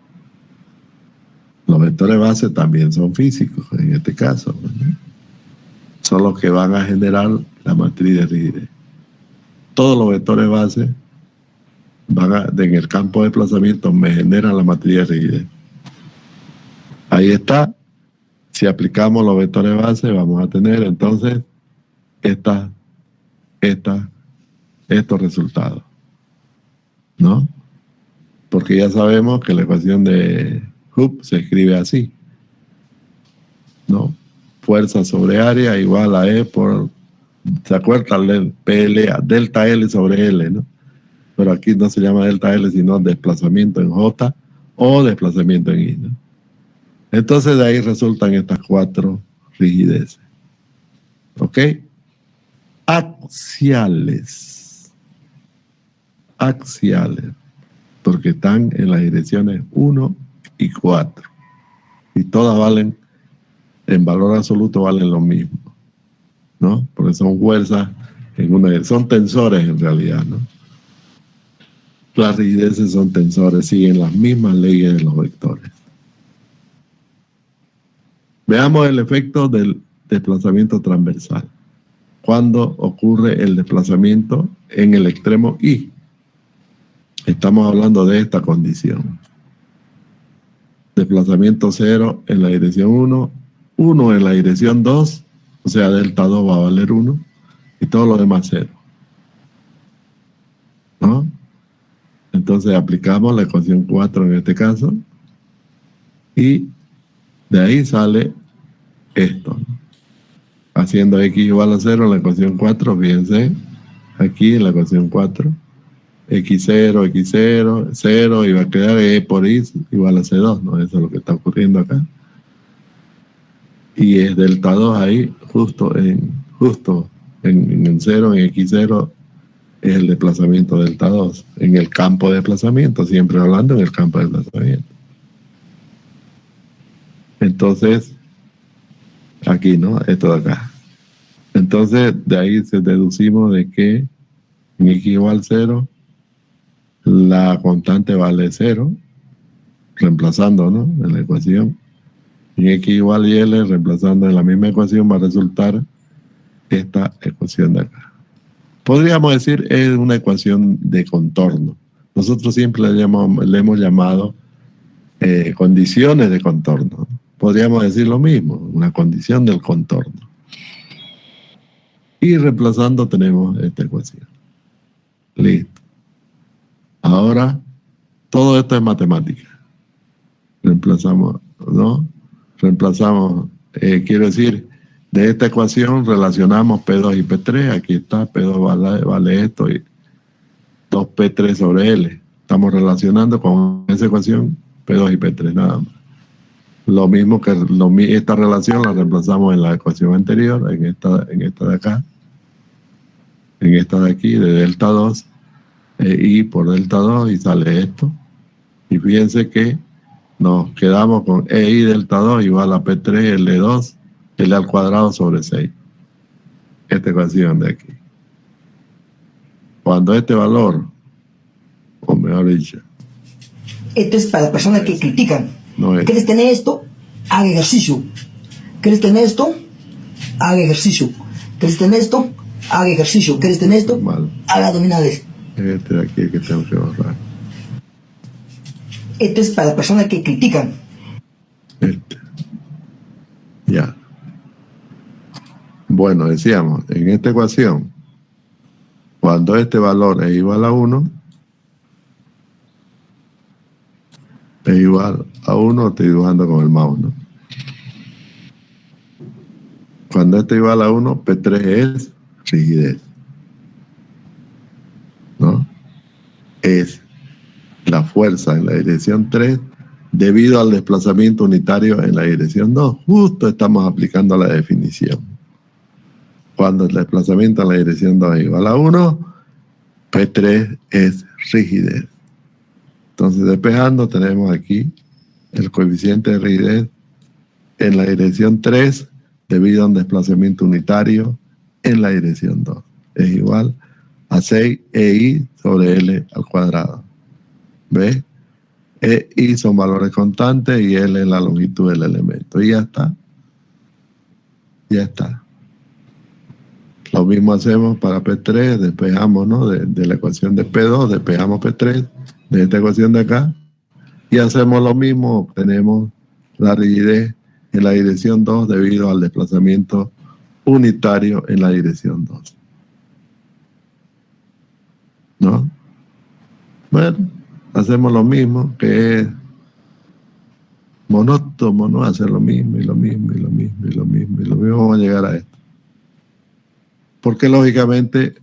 S1: Los vectores base también son físicos, en este caso, ¿no? Son los que van a generar la matriz de rigidez. Todos los vectores base en el campo de desplazamiento me generan la matriz de rigidez. Ahí está. Si aplicamos los vectores base, vamos a tener entonces estos resultados, ¿no? Porque ya sabemos que la ecuación de Hooke se escribe así, ¿no? Fuerza sobre área igual a E por, ¿se acuerdan? PLA, delta L sobre L, ¿no? Pero aquí no se llama delta L, sino desplazamiento en J o desplazamiento en I, ¿no? Entonces de ahí resultan estas 4 rigideces. ¿Ok? Axiales. Axiales. Porque están en las direcciones 1 y 4. Y todas valen, en valor absoluto valen lo mismo, ¿no? Porque son fuerzas son tensores en realidad, ¿no? Las rigideces son tensores, siguen las mismas leyes de los vectores. Veamos el efecto del desplazamiento transversal. Cuando ocurre el desplazamiento en el extremo I. Estamos hablando de esta condición. Desplazamiento 0 en la dirección 1, 1 en la dirección 2, o sea, delta 2 va a valer 1, y todo lo demás 0. ¿No? Entonces aplicamos la ecuación 4 en este caso, y de ahí sale esto, ¿no? Haciendo x igual a 0 en la ecuación 4, fíjense, aquí en la ecuación 4, x0, x0, 0, y va a quedar e por i igual a c2, ¿no? Eso es lo que está ocurriendo acá. Y es delta 2 ahí, justo en justo en el 0, en X0, es el desplazamiento delta 2. En el campo de desplazamiento, siempre hablando en el campo de desplazamiento. Entonces, aquí, ¿no? Esto de acá. Entonces, de ahí se deducimos de que en X igual 0, la constante vale 0, reemplazando, ¿no? En la ecuación. En X igual y L, reemplazando en la misma ecuación, va a resultar esta ecuación de acá. Podríamos decir es una ecuación de contorno. Nosotros siempre le hemos llamado condiciones de contorno. Podríamos decir lo mismo, una condición del contorno. Y reemplazando tenemos esta ecuación. Listo. Ahora, todo esto es matemática. Reemplazamos, ¿no? Reemplazamos, quiero decir, de esta ecuación relacionamos P2 y P3. Aquí está, P2 vale esto y 2P3 sobre L. Estamos relacionando con esa ecuación P2 y P3 nada más. Lo mismo que esta relación la reemplazamos en la ecuación anterior, en esta de acá, en esta de aquí, de delta 2, y por delta 2 y sale esto. Y fíjense que nos quedamos con EI delta 2 igual a P3 L2 L al cuadrado sobre 6. Esta ecuación de aquí. Cuando este valor, o mejor dicho,
S3: esto es para personas que critican.
S1: No es.
S3: ¿Quieres tener esto? Haga ejercicio. ¿Quieres tener esto? Haga ejercicio. ¿Quieres tener esto? Haga ejercicio. ¿Quieres tener esto?
S1: Mal.
S3: Haga abdominales.
S1: Este de aquí es que tengo que borrar.
S3: Esto es para personas que critican.
S1: Este. Ya. Bueno, decíamos, en esta ecuación, cuando este valor es igual a 1, es igual a 1, estoy dibujando con el mouse, ¿no? Cuando este es igual a 1, P3 es rigidez, ¿no? Es la fuerza en la dirección 3 debido al desplazamiento unitario en la dirección 2. Justo estamos aplicando la definición. Cuando el desplazamiento en la dirección 2 es igual a 1, P3 es rigidez. Entonces, despejando, tenemos aquí el coeficiente de rigidez en la dirección 3 debido a un desplazamiento unitario en la dirección 2. Es igual a 6 EI sobre L al cuadrado. ¿Ves? EI son valores constantes y L es la longitud del elemento. Y ya está. Ya está. Lo mismo hacemos para P3, despejamos, ¿no? De la ecuación de P2, despejamos P3 de esta ecuación de acá y hacemos lo mismo, obtenemos la rigidez en la dirección 2 debido al desplazamiento unitario en la dirección 2. ¿No? Bueno, hacemos lo mismo, que es monótono, ¿no? Hacer lo mismo y lo mismo y lo mismo y lo mismo y lo mismo, vamos a llegar a esto. Porque lógicamente,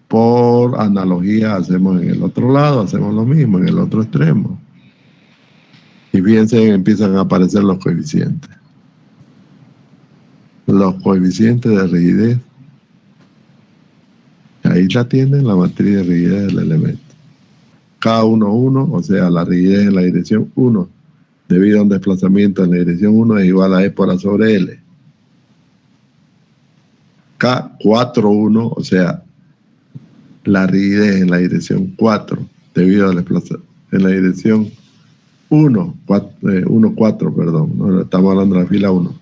S1: por analogía, hacemos en el otro lado, hacemos lo mismo, en el otro extremo. Y fíjense, empiezan a aparecer los coeficientes. Los coeficientes de rigidez. Ahí la tienen, la matriz de rigidez del elemento. K1, 1, o sea, la rigidez en la dirección 1, debido a un desplazamiento en la dirección 1, es igual a E por A sobre L. K4, 1, o sea, la rigidez en la dirección 4, debido al desplazamiento en la dirección 1, 4, perdón, no, estamos hablando de la fila 1.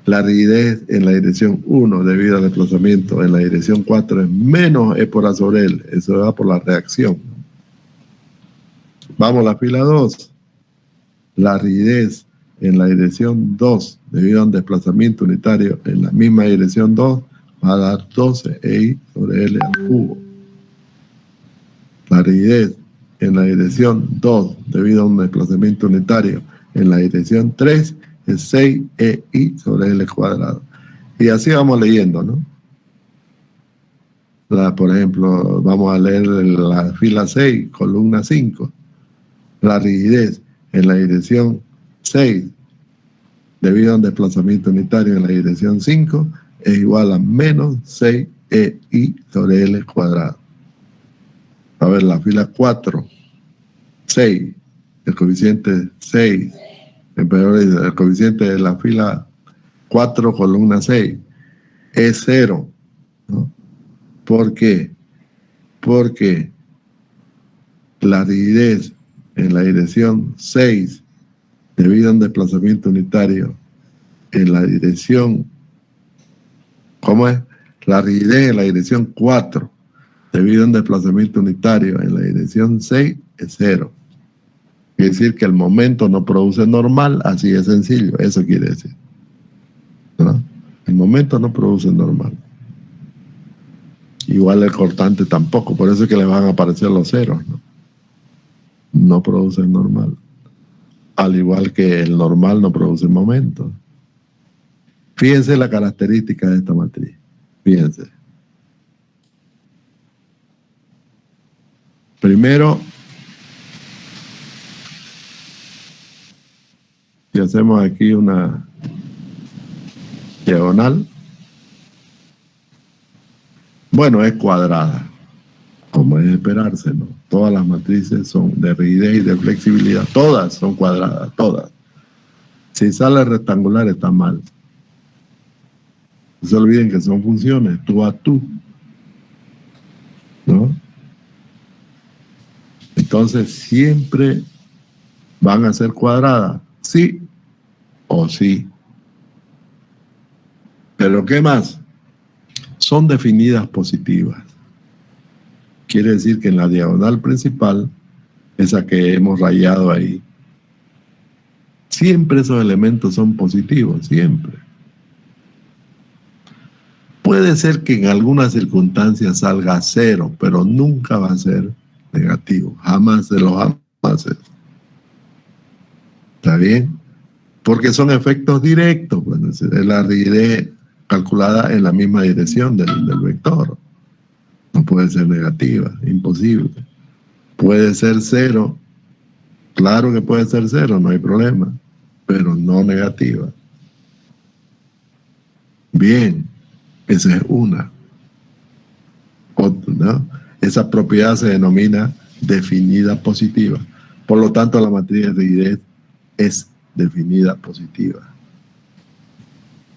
S1: La rigidez en la dirección 1, debido al desplazamiento en la dirección 4, es menos E por A sobre L. Eso va por la reacción. Vamos a la fila 2. La rigidez en la dirección 2, debido a un desplazamiento unitario en la misma dirección 2, va a dar 12 EI sobre L al cubo. La rigidez en la dirección 2, debido a un desplazamiento unitario en la dirección 3, es 6 EI sobre L cuadrado. Y así vamos leyendo, ¿no? Por ejemplo, vamos a leer la fila 6, columna 5. La rigidez en la dirección 6, debido a un desplazamiento unitario en la dirección 5, es igual a menos 6EI sobre L cuadrado. A ver, la fila 4, 6, el coeficiente 6, el coeficiente de la fila 4, columna 6, es 0, ¿no? ¿Por qué? Porque la rigidez en la dirección 6, debido a un desplazamiento unitario en la dirección, ¿cómo es? La rigidez en la dirección 4, debido a un desplazamiento unitario en la dirección 6, es 0. Quiere decir que el momento no produce normal, así de sencillo, eso quiere decir, ¿no? El momento no produce normal. Igual el cortante tampoco, por eso es que le van a aparecer los ceros, ¿no? No produce normal. Al igual que el normal no produce momento. Fíjense la característica de esta matriz. Fíjense. Primero, si hacemos aquí una diagonal, bueno, es cuadrada, como es de esperarse, ¿no? Todas las matrices son de rigidez y de flexibilidad, todas son cuadradas, todas. Si sale rectangular está mal. No se olviden que son funciones, tú a tú, ¿no? Entonces siempre van a ser cuadradas, sí o sí. Pero ¿qué más? Son definidas positivas. Quiere decir que en la diagonal principal, esa que hemos rayado ahí, siempre esos elementos son positivos, siempre. Puede ser que en algunas circunstancias salga 0, pero nunca va a ser negativo, jamás de los jamases. ¿Está bien? Porque son efectos directos, bueno, es la rigidez calculada en la misma dirección del vector. No puede ser negativa, imposible. Puede ser 0, claro que puede ser 0, no hay problema, pero no negativa. Bien, esa es una. Otra, ¿no? Esa propiedad se denomina definida positiva. Por lo tanto, la matriz de rigidez es definida positiva.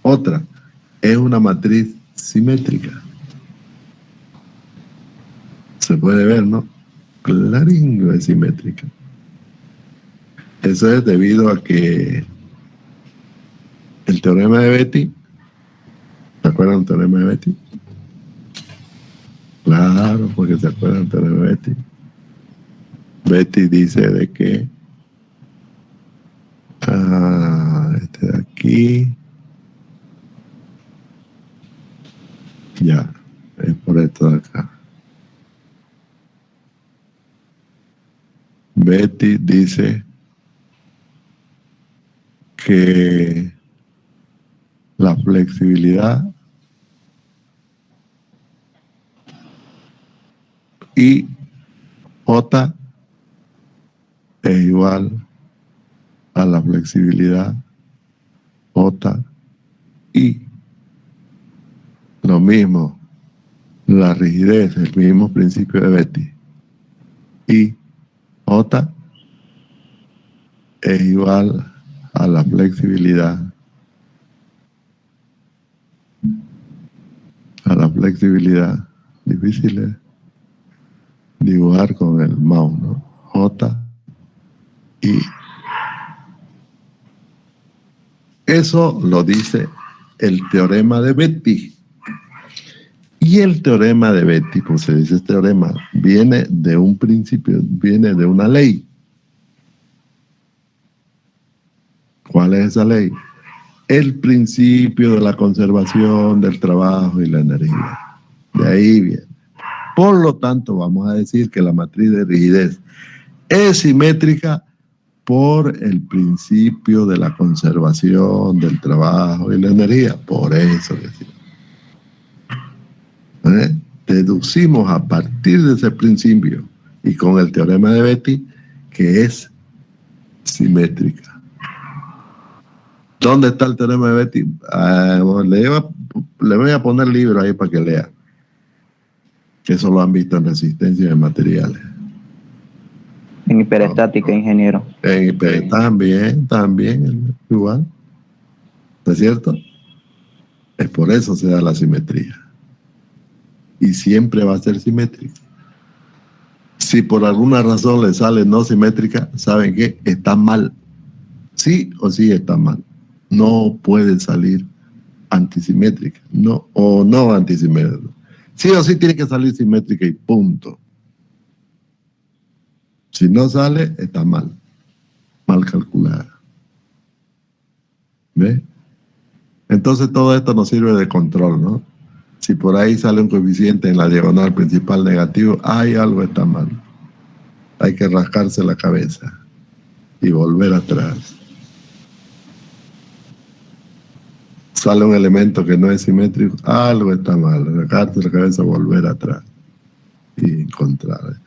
S1: Otra, es una matriz simétrica. Se puede ver, ¿no? Claringo es simétrica. Eso es debido a que el teorema de Betti, ¿se acuerdan del teorema de Betti? Claro, porque se acuerdan del teorema de Betti. Betti dice de que este de aquí, ya, es por esto de acá. Betti dice que la flexibilidad y J es igual a la flexibilidad J y lo mismo, la rigidez, el mismo principio de Betti, y J es igual a la flexibilidad, difícil es dibujar con el mouse, ¿no? J y eso lo dice el teorema de Betti. Y el teorema de Betti, pues se dice este teorema, viene de un principio, viene de una ley. ¿Cuál es esa ley? El principio de la conservación del trabajo y la energía. De ahí viene. Por lo tanto, vamos a decir que la matriz de rigidez es simétrica por el principio de la conservación del trabajo y la energía. Por eso decimos. Deducimos a partir de ese principio y con el teorema de Betti que es simétrica. ¿Dónde está el teorema de Betti? Le iba a le voy a poner libro ahí para que lea. Que eso lo han visto en resistencia de materiales.
S2: En hiperestática, ingeniero.
S1: También, igual. ¿No es cierto? Es por eso se da la simetría. Y siempre va a ser simétrica. Si por alguna razón le sale no simétrica, ¿saben qué? Está mal. Sí o sí está mal. No puede salir antisimétrica. No, o no antisimétrica. Sí o sí tiene que salir simétrica y punto. Si no sale, está mal. Mal calculada. ¿Ve? Entonces todo esto nos sirve de control, ¿no? Si por ahí sale un coeficiente en la diagonal principal negativo, algo está mal. Hay que rascarse la cabeza y volver atrás. Sale un elemento que no es simétrico, algo está mal. Rascarse la cabeza, volver atrás y encontrar.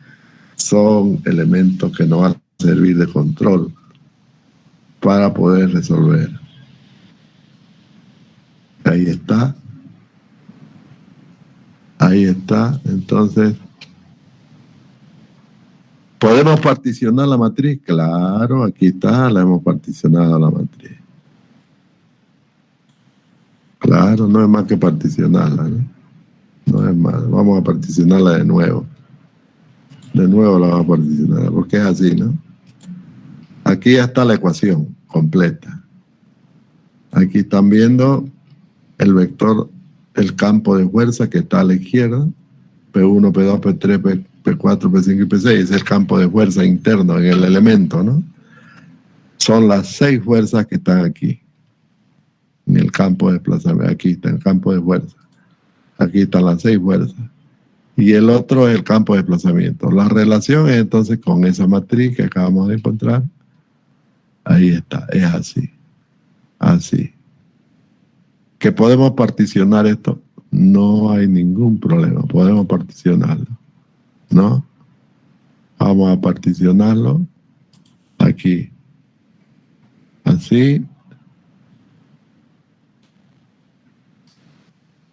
S1: Son elementos que nos van a servir de control para poder resolver. Ahí está. Ahí está. Entonces, ¿podemos particionar la matriz? Claro, aquí está, la hemos particionado la matriz. Claro, no es más que particionarla, ¿no? No es más. Vamos a particionarla de nuevo. De nuevo la vamos a particionar, porque es así, ¿no? Aquí ya está la ecuación completa. Aquí están viendo el vector, el campo de fuerza que está a la izquierda, P1, P2, P3, P4, P5 y P6, es el campo de fuerza interno en el elemento, ¿no? Son las 6 fuerzas que están aquí, en el campo de desplazamiento. Aquí está el campo de fuerza. Aquí están las 6 fuerzas. Y el otro es el campo de desplazamiento. La relación es entonces con esa matriz que acabamos de encontrar. Ahí está, es así. Así. ¿Que podemos particionar esto? No hay ningún problema, podemos particionarlo, ¿no? Vamos a particionarlo aquí, así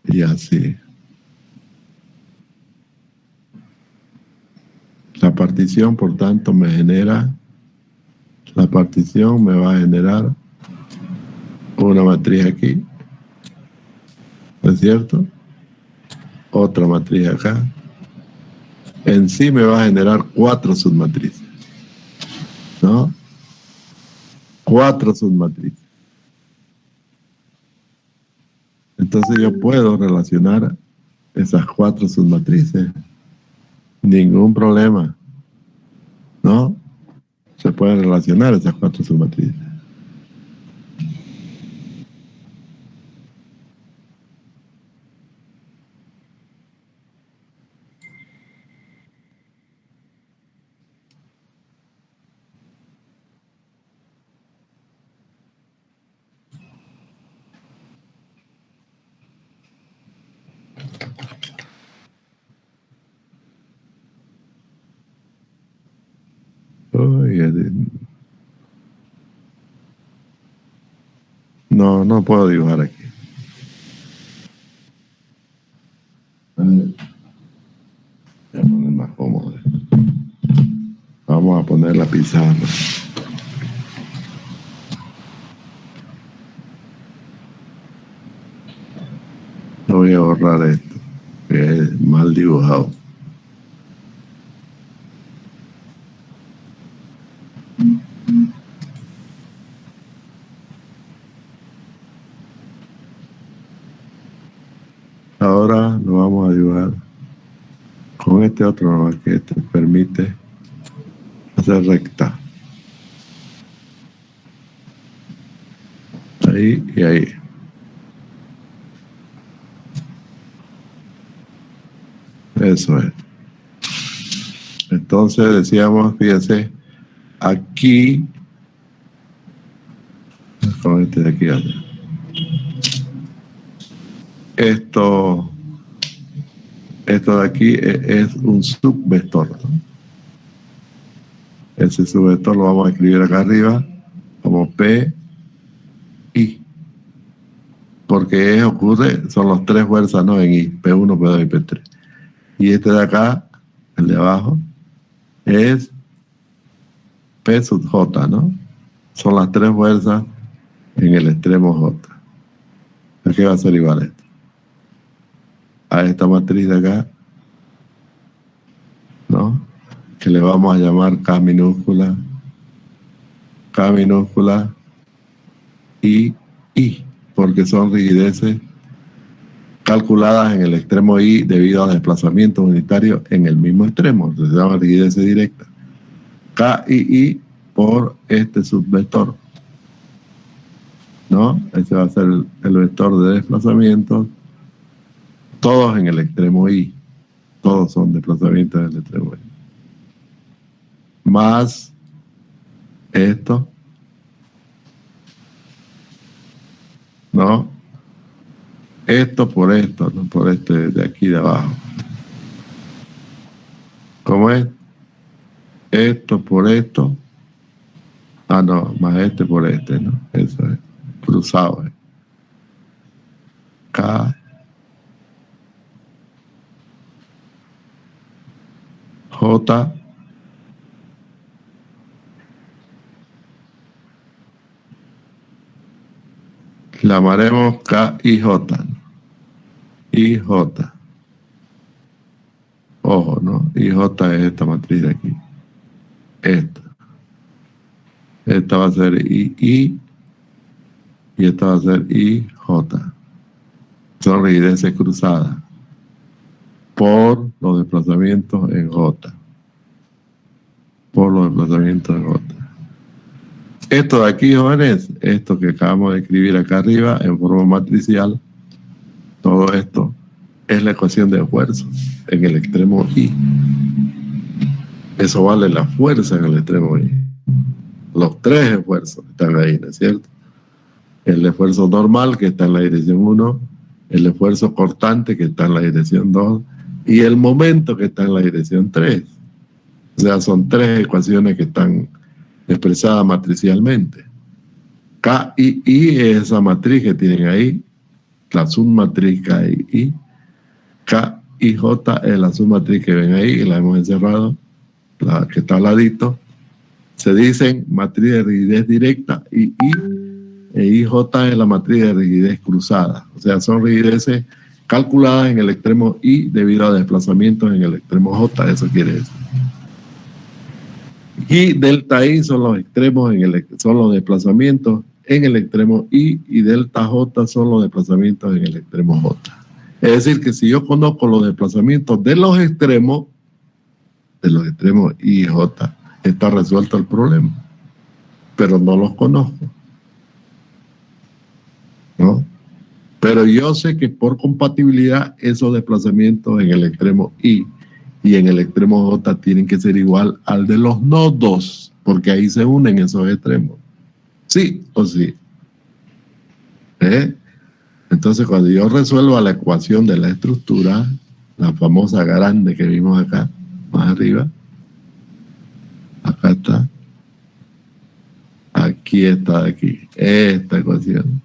S1: y así. La partición, por tanto, la partición me va a generar una matriz aquí, ¿no es cierto? Otra matriz acá. En sí me va a generar 4 submatrices, ¿no? 4 submatrices. Entonces yo puedo relacionar esas 4 submatrices. Ningún problema, ¿no? Se pueden relacionar esas 4 submatrices. No puedo dibujar aquí. Voy a poner más cómodo. Vamos a poner la pizarra. Voy a borrar esto, que es mal dibujado. Ahora lo vamos a dibujar con este otro, que este permite hacer recta. Ahí y ahí. Eso es. Entonces decíamos, fíjense, aquí, con este de aquí allá. Esto de aquí es un subvector, ¿no? Ese subvector lo vamos a escribir acá arriba como P, I. porque ocurre, son los tres fuerzas, ¿no? En I, P1, P2 y P3. Y este de acá, el de abajo, es P sub J, ¿no? Son las tres fuerzas en el extremo J. ¿A qué va a ser igual esto? A esta matriz de acá, ¿no? Que le vamos a llamar K minúscula y I, porque son rigideces calculadas en el extremo I debido a desplazamientos unitarios en el mismo extremo. Entonces se llama rigidez directa. K y I por este subvector, ¿no? Ese va a ser el vector de desplazamientos, todos en el extremo I. Todos son desplazamientos en el extremo I. Más esto, ¿no? Esto por esto, ¿no? Por este de aquí de abajo. ¿Cómo es? Esto por esto. Ah, no, más este por este, ¿no? Eso es. Cruzado, ¿eh? K. J. La llamaremos K y J, ¿no? Y J. Ojo, ¿no? Y J es esta matriz de aquí. Esta. Esta va a ser I y esta va a ser I, J. Son rigideces cruzadas por los desplazamientos en J. Por los desplazamientos en J. Esto de aquí, jóvenes, esto que acabamos de escribir acá arriba en forma matricial, todo esto es la ecuación de esfuerzo en el extremo I. Eso vale la fuerza en el extremo I. Los tres esfuerzos están ahí, ¿no es cierto? El esfuerzo normal, que está en la dirección 1, el esfuerzo cortante, que está en la dirección 2, y el momento, que está en la dirección 3. O sea, son tres ecuaciones que están expresadas matricialmente. K y I es esa matriz que tienen ahí, la submatriz K y I. K y J es la submatriz que ven ahí, y la hemos encerrado, la que está al ladito. Se dicen matriz de rigidez directa, y I e IJ es la matriz de rigidez cruzada. O sea, son rigideces calculadas en el extremo I debido a desplazamientos en el extremo J, eso quiere decir. Y delta I son los extremos, son los desplazamientos en el extremo I, y delta J son los desplazamientos en el extremo J. Es decir, que si yo conozco los desplazamientos de los extremos I y J, está resuelto el problema. Pero no los conozco, ¿no? Pero yo sé que por compatibilidad esos desplazamientos en el extremo I y en el extremo J tienen que ser igual al de los nodos, porque ahí se unen esos extremos. ¿Sí o sí? Entonces, cuando yo resuelvo la ecuación de la estructura, la famosa grande que vimos acá, más arriba, acá está, aquí está, aquí, esta ecuación.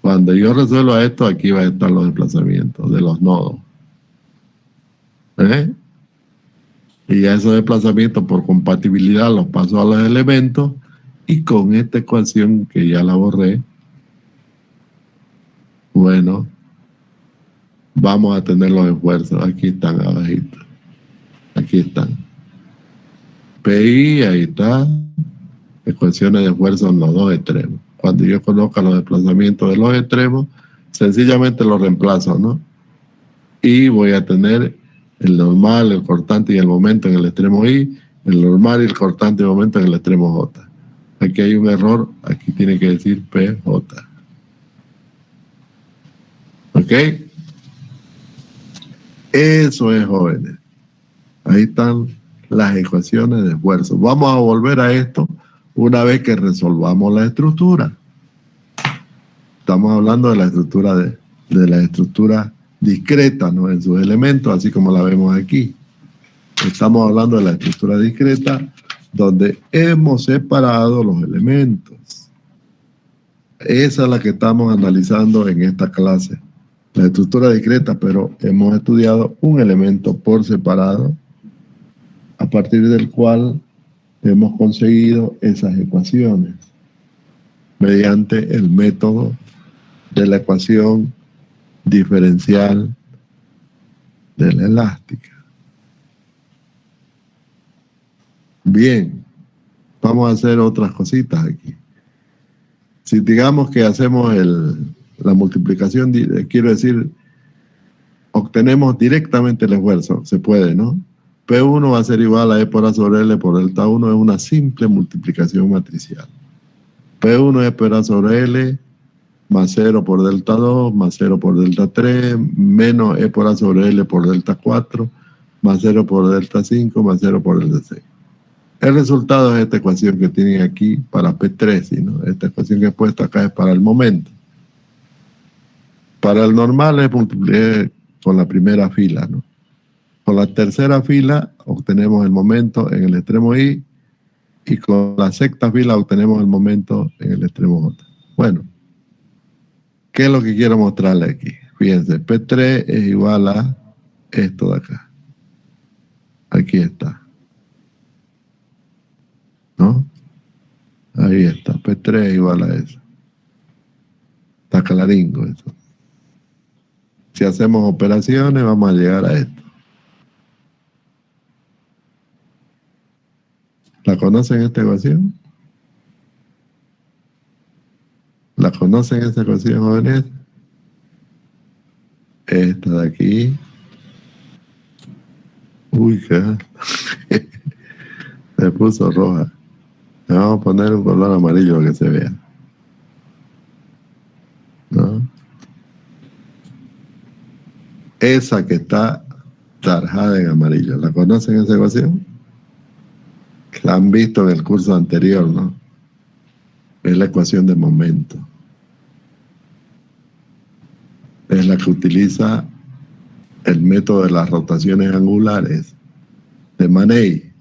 S1: Cuando yo resuelva esto, aquí van a estar los desplazamientos de los nodos. Y ya esos desplazamientos por compatibilidad los paso a los elementos, y con esta ecuación que ya la borré, bueno, vamos a tener los esfuerzos. Aquí están abajito. Aquí están. PI, ahí está. Ecuaciones de esfuerzo en los dos extremos. Cuando yo conozca los desplazamientos de los extremos, sencillamente los reemplazo, ¿no? Y voy a tener el normal, el cortante y el momento en el extremo I, el normal y el cortante y el momento en el extremo J. Aquí hay un error, aquí tiene que decir PJ. ¿Ok? Eso es, jóvenes. Ahí están las ecuaciones de esfuerzo. Vamos a volver a esto una vez que resolvamos la estructura. Estamos hablando de la estructura de la estructura discreta, ¿no? En sus elementos, así como la vemos aquí. Estamos hablando de la estructura discreta, donde hemos separado los elementos. Esa es la que estamos analizando en esta clase, la estructura discreta, pero hemos estudiado un elemento por separado, a partir del cual hemos conseguido esas ecuaciones mediante el método de la ecuación diferencial de la elástica. Bien, vamos a hacer otras cositas aquí. Si digamos que hacemos la multiplicación, quiero decir, obtenemos directamente el esfuerzo, se puede, ¿no? P1 va a ser igual a E por A sobre L por delta 1, es una simple multiplicación matricial. P1 es por A sobre L, más 0 por delta 2, más 0 por delta 3, menos E por A sobre L por delta 4, más 0 por delta 5, más 0 por delta 6. El resultado es esta ecuación que tienen aquí para P3, ¿no? Esta ecuación que he puesto acá es para el momento. Para el normal es multiplicar con la primera fila, ¿no? Con la tercera fila obtenemos el momento en el extremo Y, y con la sexta fila obtenemos el momento en el extremo J. Bueno, ¿qué es lo que quiero mostrarle aquí? Fíjense, P3 es igual a esto de acá. Aquí está, ¿no? Ahí está, P3 es igual a eso. Está claringo eso. Si hacemos operaciones, vamos a llegar a esto. ¿La conocen esta ecuación? ¿La conocen esta ecuación, jóvenes? Esta de aquí. Uy, qué. Se puso roja. Le vamos a poner un color amarillo para que se vea, ¿no? Esa que está tarjada en amarillo. ¿La conocen esa ecuación? La han visto en el curso anterior, ¿no? Es la ecuación de momento. Es la que utiliza el método de las rotaciones angulares de Manet.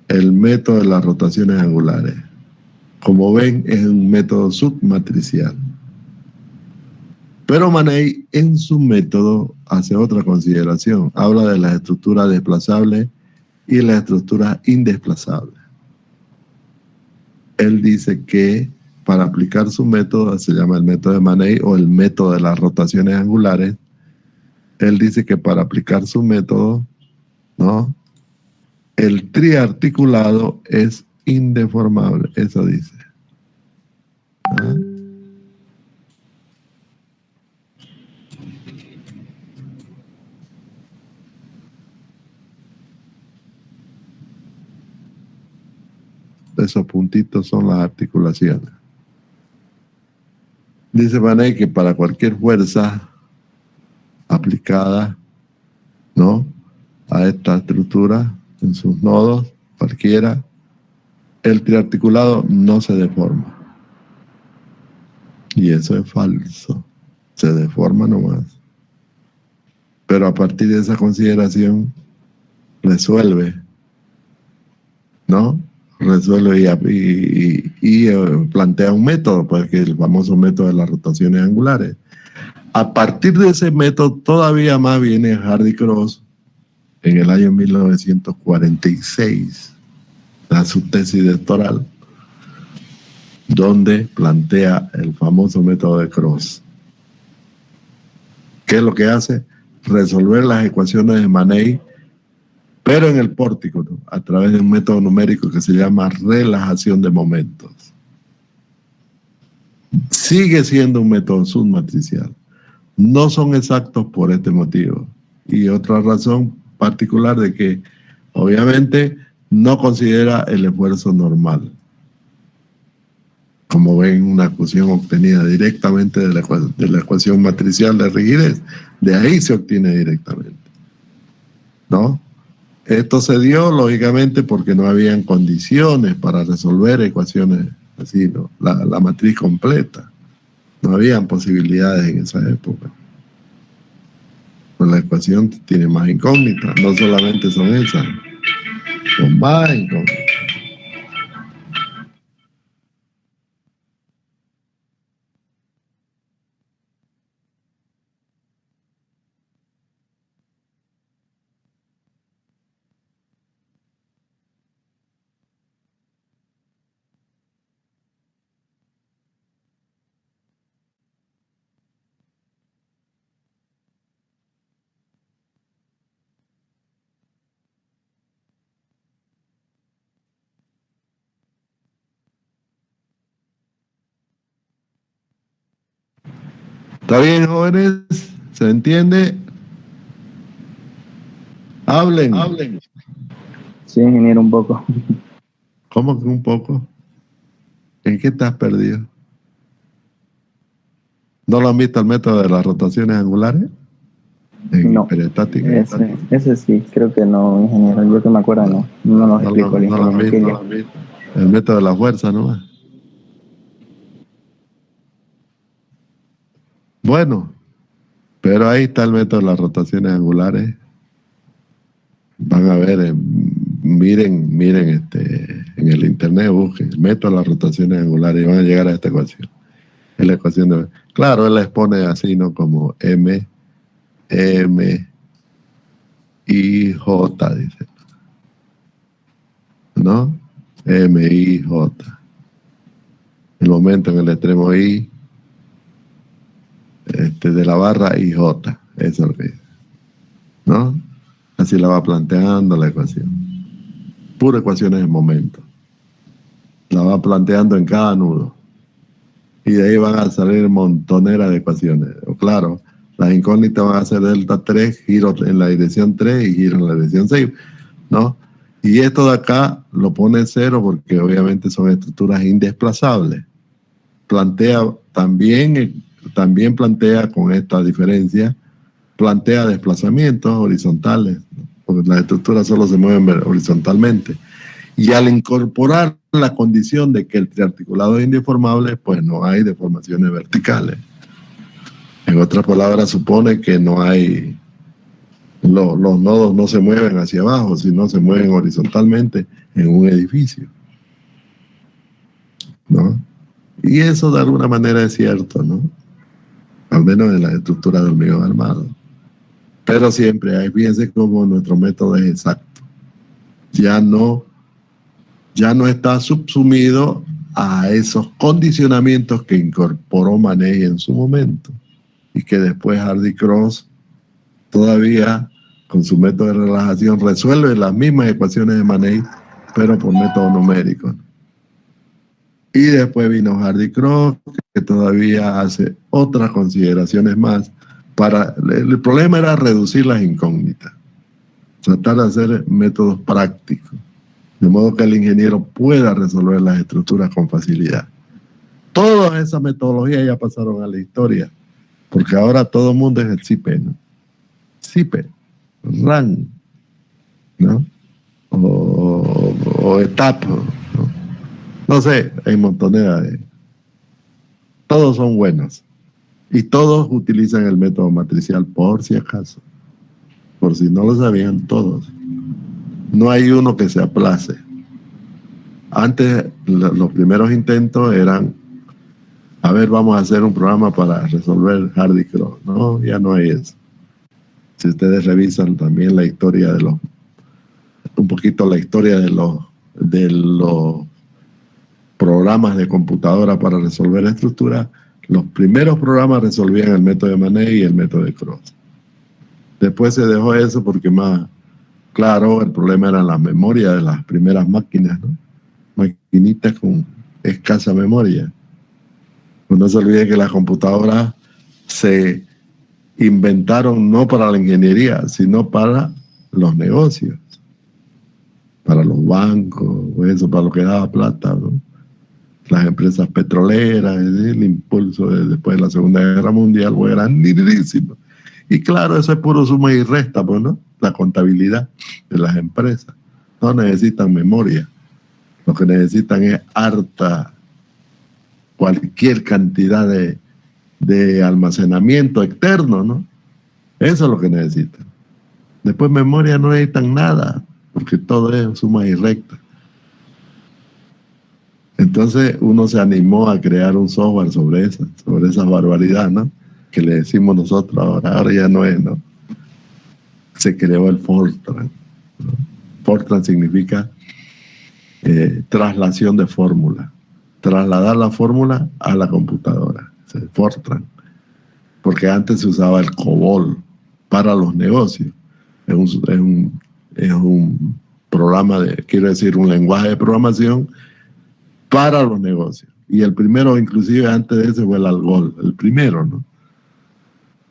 S1: El método de las rotaciones angulares. Como ven, es un método submatricial. Pero Manet en su método hace otra consideración. Habla de las estructuras desplazables y las estructuras indesplazables. Él dice que para aplicar su método, se llama el método de Manet o el método de las rotaciones angulares, él dice que para aplicar su método, ¿no?, el triarticulado es indeformable, eso dice. ¿Ah? Esos puntitos son las articulaciones. Dice Manet que para cualquier fuerza aplicada, ¿no?, a esta estructura en sus nodos, cualquiera, el triarticulado no se deforma. Y eso es falso. Se deforma nomás. Pero a partir de esa consideración, resuelve, ¿no? Resuelve y plantea un método, pues, que es el famoso método de las rotaciones angulares. A partir de ese método, todavía más viene Hardy-Cross en el año 1946, da su tesis doctoral, donde plantea el famoso método de Cross. ¿Qué es lo que hace? Resolver las ecuaciones de Manet, pero en el pórtico, ¿no?, a través de un método numérico que se llama relajación de momentos. Sigue siendo un método submatricial. No son exactos por este motivo. Y otra razón particular de que obviamente no considera el esfuerzo normal. Como ven, una ecuación obtenida directamente de la ecuación matricial de rigidez, de ahí se obtiene directamente, ¿no? Esto se dio lógicamente porque no habían condiciones para resolver ecuaciones así, ¿no?, la matriz completa. No habían posibilidades en esa época. Pues la ecuación tiene más incógnitas, no solamente son esas, son más incógnitas. ¿Está bien, jóvenes? ¿Se entiende? Hablen.
S2: Sí, ingeniero, un poco.
S1: ¿Cómo que un poco? ¿En qué estás perdido? ¿No lo han visto el método de las rotaciones angulares? En
S2: No.
S1: hiperestática.
S2: Ese sí, creo que no, ingeniero. Yo que me acuerdo, no nos explicó el
S1: No lo han
S2: ingeniero.
S1: visto. El método de la fuerza, ¿no? Bueno, pero ahí está el método de las rotaciones angulares. Van a ver, miren en el internet, busquen el método de las rotaciones angulares y van a llegar a esta ecuación. Es la ecuación de... Claro, él la expone así, ¿no? Como M, I, J, dice. ¿No? M, I, J. El momento en el extremo I, de la barra IJ. Eso es lo que dice. ¿No? Así la va planteando la ecuación. Pura ecuaciones de momento. La va planteando en cada nudo. Y de ahí van a salir montoneras de ecuaciones. O claro, las incógnitas van a ser delta 3, giro en la dirección 3 y giro en la dirección 6, ¿no? Y esto de acá lo pone 0 porque obviamente son estructuras indesplazables. También plantea con esta diferencia, plantea desplazamientos horizontales, porque las estructuras solo se mueven horizontalmente. Y al incorporar la condición de que el triarticulado es indeformable, pues no hay deformaciones verticales. En otras palabras, supone que no hay, los nodos no se mueven hacia abajo, sino se mueven horizontalmente en un edificio, ¿no? Y eso de alguna manera es cierto, ¿no? Al menos en las estructuras de hormigón armado. Pero siempre hay, fíjense cómo nuestro método es exacto. Ya no está subsumido a esos condicionamientos que incorporó Manet en su momento y que después Hardy-Cross todavía con su método de relajación resuelve las mismas ecuaciones de Manet, pero por método numérico. Y después vino Hardy-Cross, que todavía hace otras consideraciones más. El problema era reducir las incógnitas, tratar de hacer métodos prácticos, de modo que el ingeniero pueda resolver las estructuras con facilidad. Todas esas metodologías ya pasaron a la historia, porque ahora todo el mundo es el CIPE, ¿no? CIPE, RAN, ¿no? O ETAP, ¿no? No sé, hay montoneras de... Todos son buenos. Y todos utilizan el método matricial por si acaso. Por si no lo sabían todos. No hay uno que se aplace. Antes, los primeros intentos eran, a ver, vamos a hacer un programa para resolver Hardy-Cross. No, ya no hay eso. Si ustedes revisan también la historia un poquito la historia de los programas de computadora para resolver estructuras, los primeros programas resolvían el método de Manet y el método de Cross. Después se dejó eso porque más claro, el problema era la memoria de las primeras máquinas, ¿no? Maquinitas con escasa memoria. Pues no se olvide que las computadoras se inventaron no para la ingeniería, sino para los negocios, para los bancos, eso, para lo que daba plata, ¿no? Las empresas petroleras, el impulso después de la Segunda Guerra Mundial fue grandísimo. Y claro, eso es puro suma y resta, pues, ¿no? La contabilidad de las empresas. No necesitan memoria. Lo que necesitan es cualquier cantidad de almacenamiento externo, ¿no? Eso es lo que necesitan. Después memoria no necesitan nada, porque todo es suma y recta. Entonces uno se animó a crear un software sobre esa barbaridad, ¿no? Que le decimos nosotros ahora ya no es, ¿no? Se creó el Fortran, ¿no? Fortran significa traslación de fórmula, trasladar la fórmula a la computadora, Fortran, porque antes se usaba el COBOL para los negocios. Es un programa quiero decir, un lenguaje de programación para los negocios. Y el primero, inclusive antes de ese, fue el ALGOL, el primero, ¿no?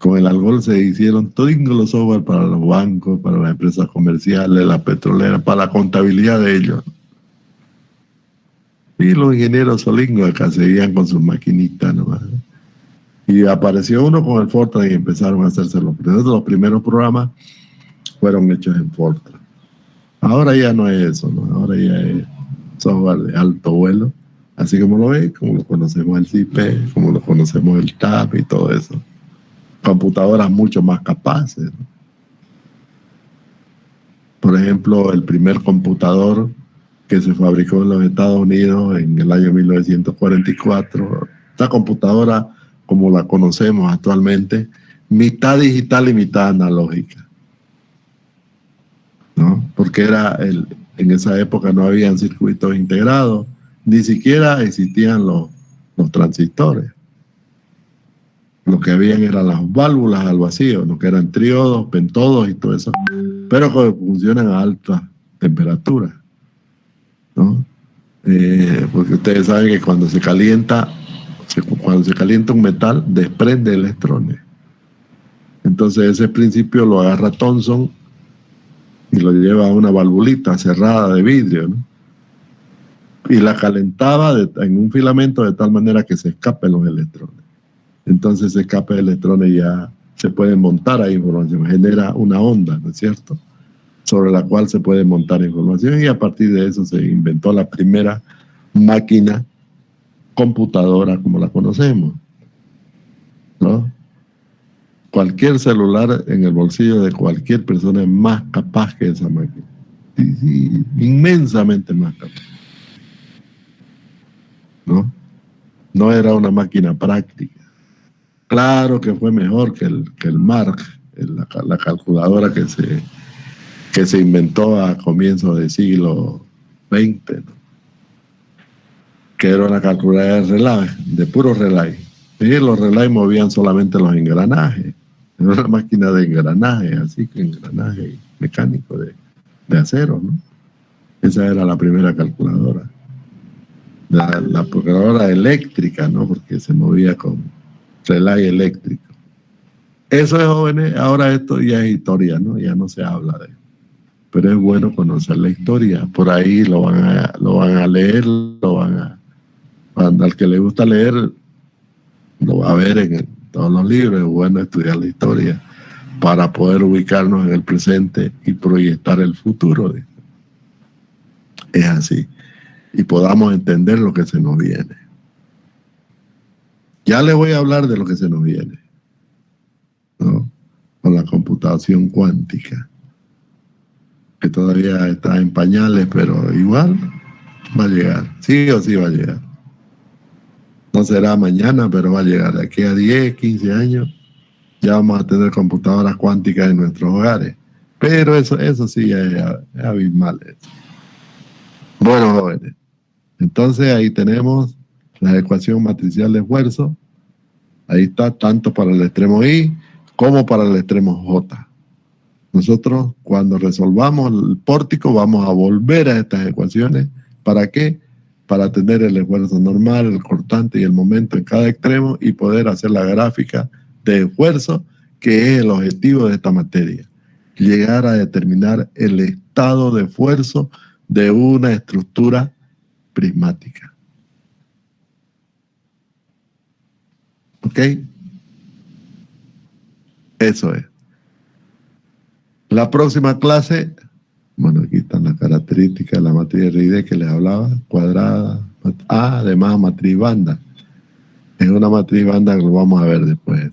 S1: Con el alcohol se hicieron todos los software para los bancos, para las empresas comerciales, las petroleras, para la contabilidad de ellos. Y los ingenieros solingos acá seguían con sus maquinitas nomás. Y apareció uno con el Fortran y empezaron a hacerse los primeros programas fueron hechos en Fortran. Ahora ya no es eso, ¿no? Ahora ya es software de alto vuelo, así como lo ves, como lo conocemos el CIP, como lo conocemos el TAP y todo eso. Computadoras mucho más capaces, ¿no? Por ejemplo, el primer computador que se fabricó en los Estados Unidos en el año 1944, esta computadora como la conocemos actualmente, mitad digital y mitad analógica, ¿no? Porque en esa época no habían circuitos integrados, ni siquiera existían los transistores. Lo que habían eran las válvulas al vacío, lo que eran triodos, pentodos y todo eso, pero que funcionan a alta temperatura, ¿no? Porque ustedes saben que cuando se calienta un metal, desprende electrones. Entonces ese principio lo agarra Thomson y lo lleva a una valvulita cerrada de vidrio, ¿no? Y la calentaba en un filamento de tal manera que se escapen los electrones. Entonces ese escape de electrones ya se puede montar ahí información, genera una onda, ¿no es cierto?, sobre la cual se puede montar información, y a partir de eso se inventó la primera máquina computadora como la conocemos, ¿no? Cualquier celular en el bolsillo de cualquier persona es más capaz que esa máquina. Sí, inmensamente más capaz, ¿no? No era una máquina práctica. Claro que fue mejor que el Mark, la calculadora que se inventó a comienzos del siglo XX, ¿no? Que era una calculadora de relay, de puro relay. Y los relays movían solamente los engranajes. Era una máquina de engranajes, así que engranaje mecánico de acero, ¿no? Esa era la primera calculadora. La calculadora eléctrica, ¿no? Porque se movía con relay eléctrico. Eso es, jóvenes, ahora esto ya es historia, ¿no? Ya no se habla de eso. Pero es bueno conocer la historia. Por ahí lo van a leer, al que le gusta leer, lo va a ver en todos los libros. Es bueno estudiar la historia para poder ubicarnos en el presente y proyectar el futuro. Es así. Y podamos entender lo que se nos viene. Ya le voy a hablar de lo que se nos viene, ¿no? Con la computación cuántica, que todavía está en pañales, pero igual va a llegar. Sí o sí va a llegar. No será mañana, pero va a llegar. De aquí a 10, 15 años ya vamos a tener computadoras cuánticas en nuestros hogares. Pero eso sí es abismal. Bueno, jóvenes, entonces ahí tenemos la ecuación matricial de esfuerzo. Ahí está, tanto para el extremo I como para el extremo J. Nosotros, cuando resolvamos el pórtico, vamos a volver a estas ecuaciones. ¿Para qué? Para tener el esfuerzo normal, el cortante y el momento en cada extremo y poder hacer la gráfica de esfuerzo, que es el objetivo de esta materia. Llegar a determinar el estado de esfuerzo de una estructura prismática. ¿Ok? Eso es. La próxima clase, bueno, aquí están las características de la matriz de Ride que les hablaba, cuadrada, además matriz banda. Es una matriz banda que lo vamos a ver después.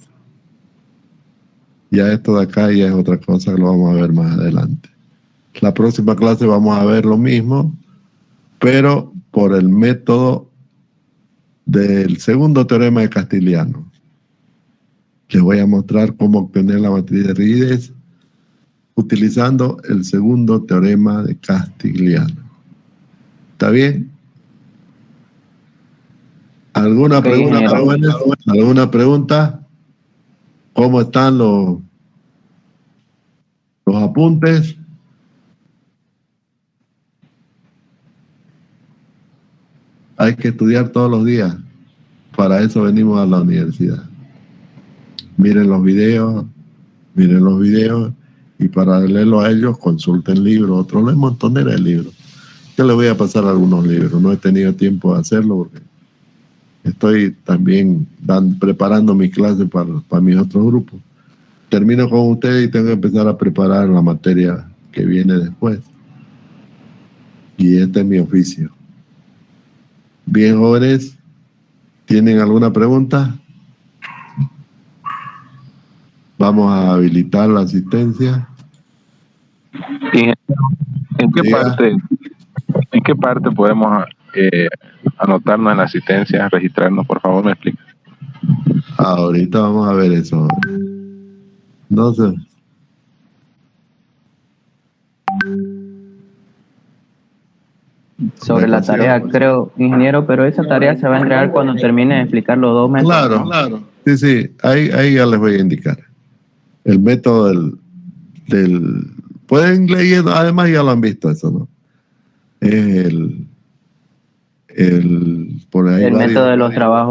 S1: Ya esto de acá ya es otra cosa que lo vamos a ver más adelante. La próxima clase vamos a ver lo mismo, pero por el método del segundo teorema de Castigliano. Les voy a mostrar cómo obtener la matriz de Rides utilizando el segundo teorema de Castigliano. ¿Está bien? ¿Alguna pregunta, jóvenes? ¿Alguna pregunta? ¿Cómo están los apuntes? Hay que estudiar todos los días. Para eso venimos a la universidad. miren los videos y paralelo a ellos consulten libros, otros leen montonera de libros. Yo les voy a pasar algunos libros, no he tenido tiempo de hacerlo porque estoy también preparando mi clase para mis otros grupos. Termino con ustedes y tengo que empezar a preparar la materia que viene después. Y este es mi oficio. Bien, jóvenes, ¿tienen alguna pregunta? Vamos a habilitar la asistencia.
S4: ¿En qué parte podemos anotarnos en la asistencia, registrarnos? Por favor, me explica.
S1: Ahorita vamos a ver eso. No sé.
S2: Sobre la tarea, creo, ingeniero, pero esa tarea se va a entregar cuando termine de explicar los dos métodos.
S1: Claro,
S2: ¿no?
S1: claro. Sí, ahí ya les voy a indicar. El método del pueden leer, además ya lo han visto eso, ¿no? Por ahí
S2: El método de los trabajos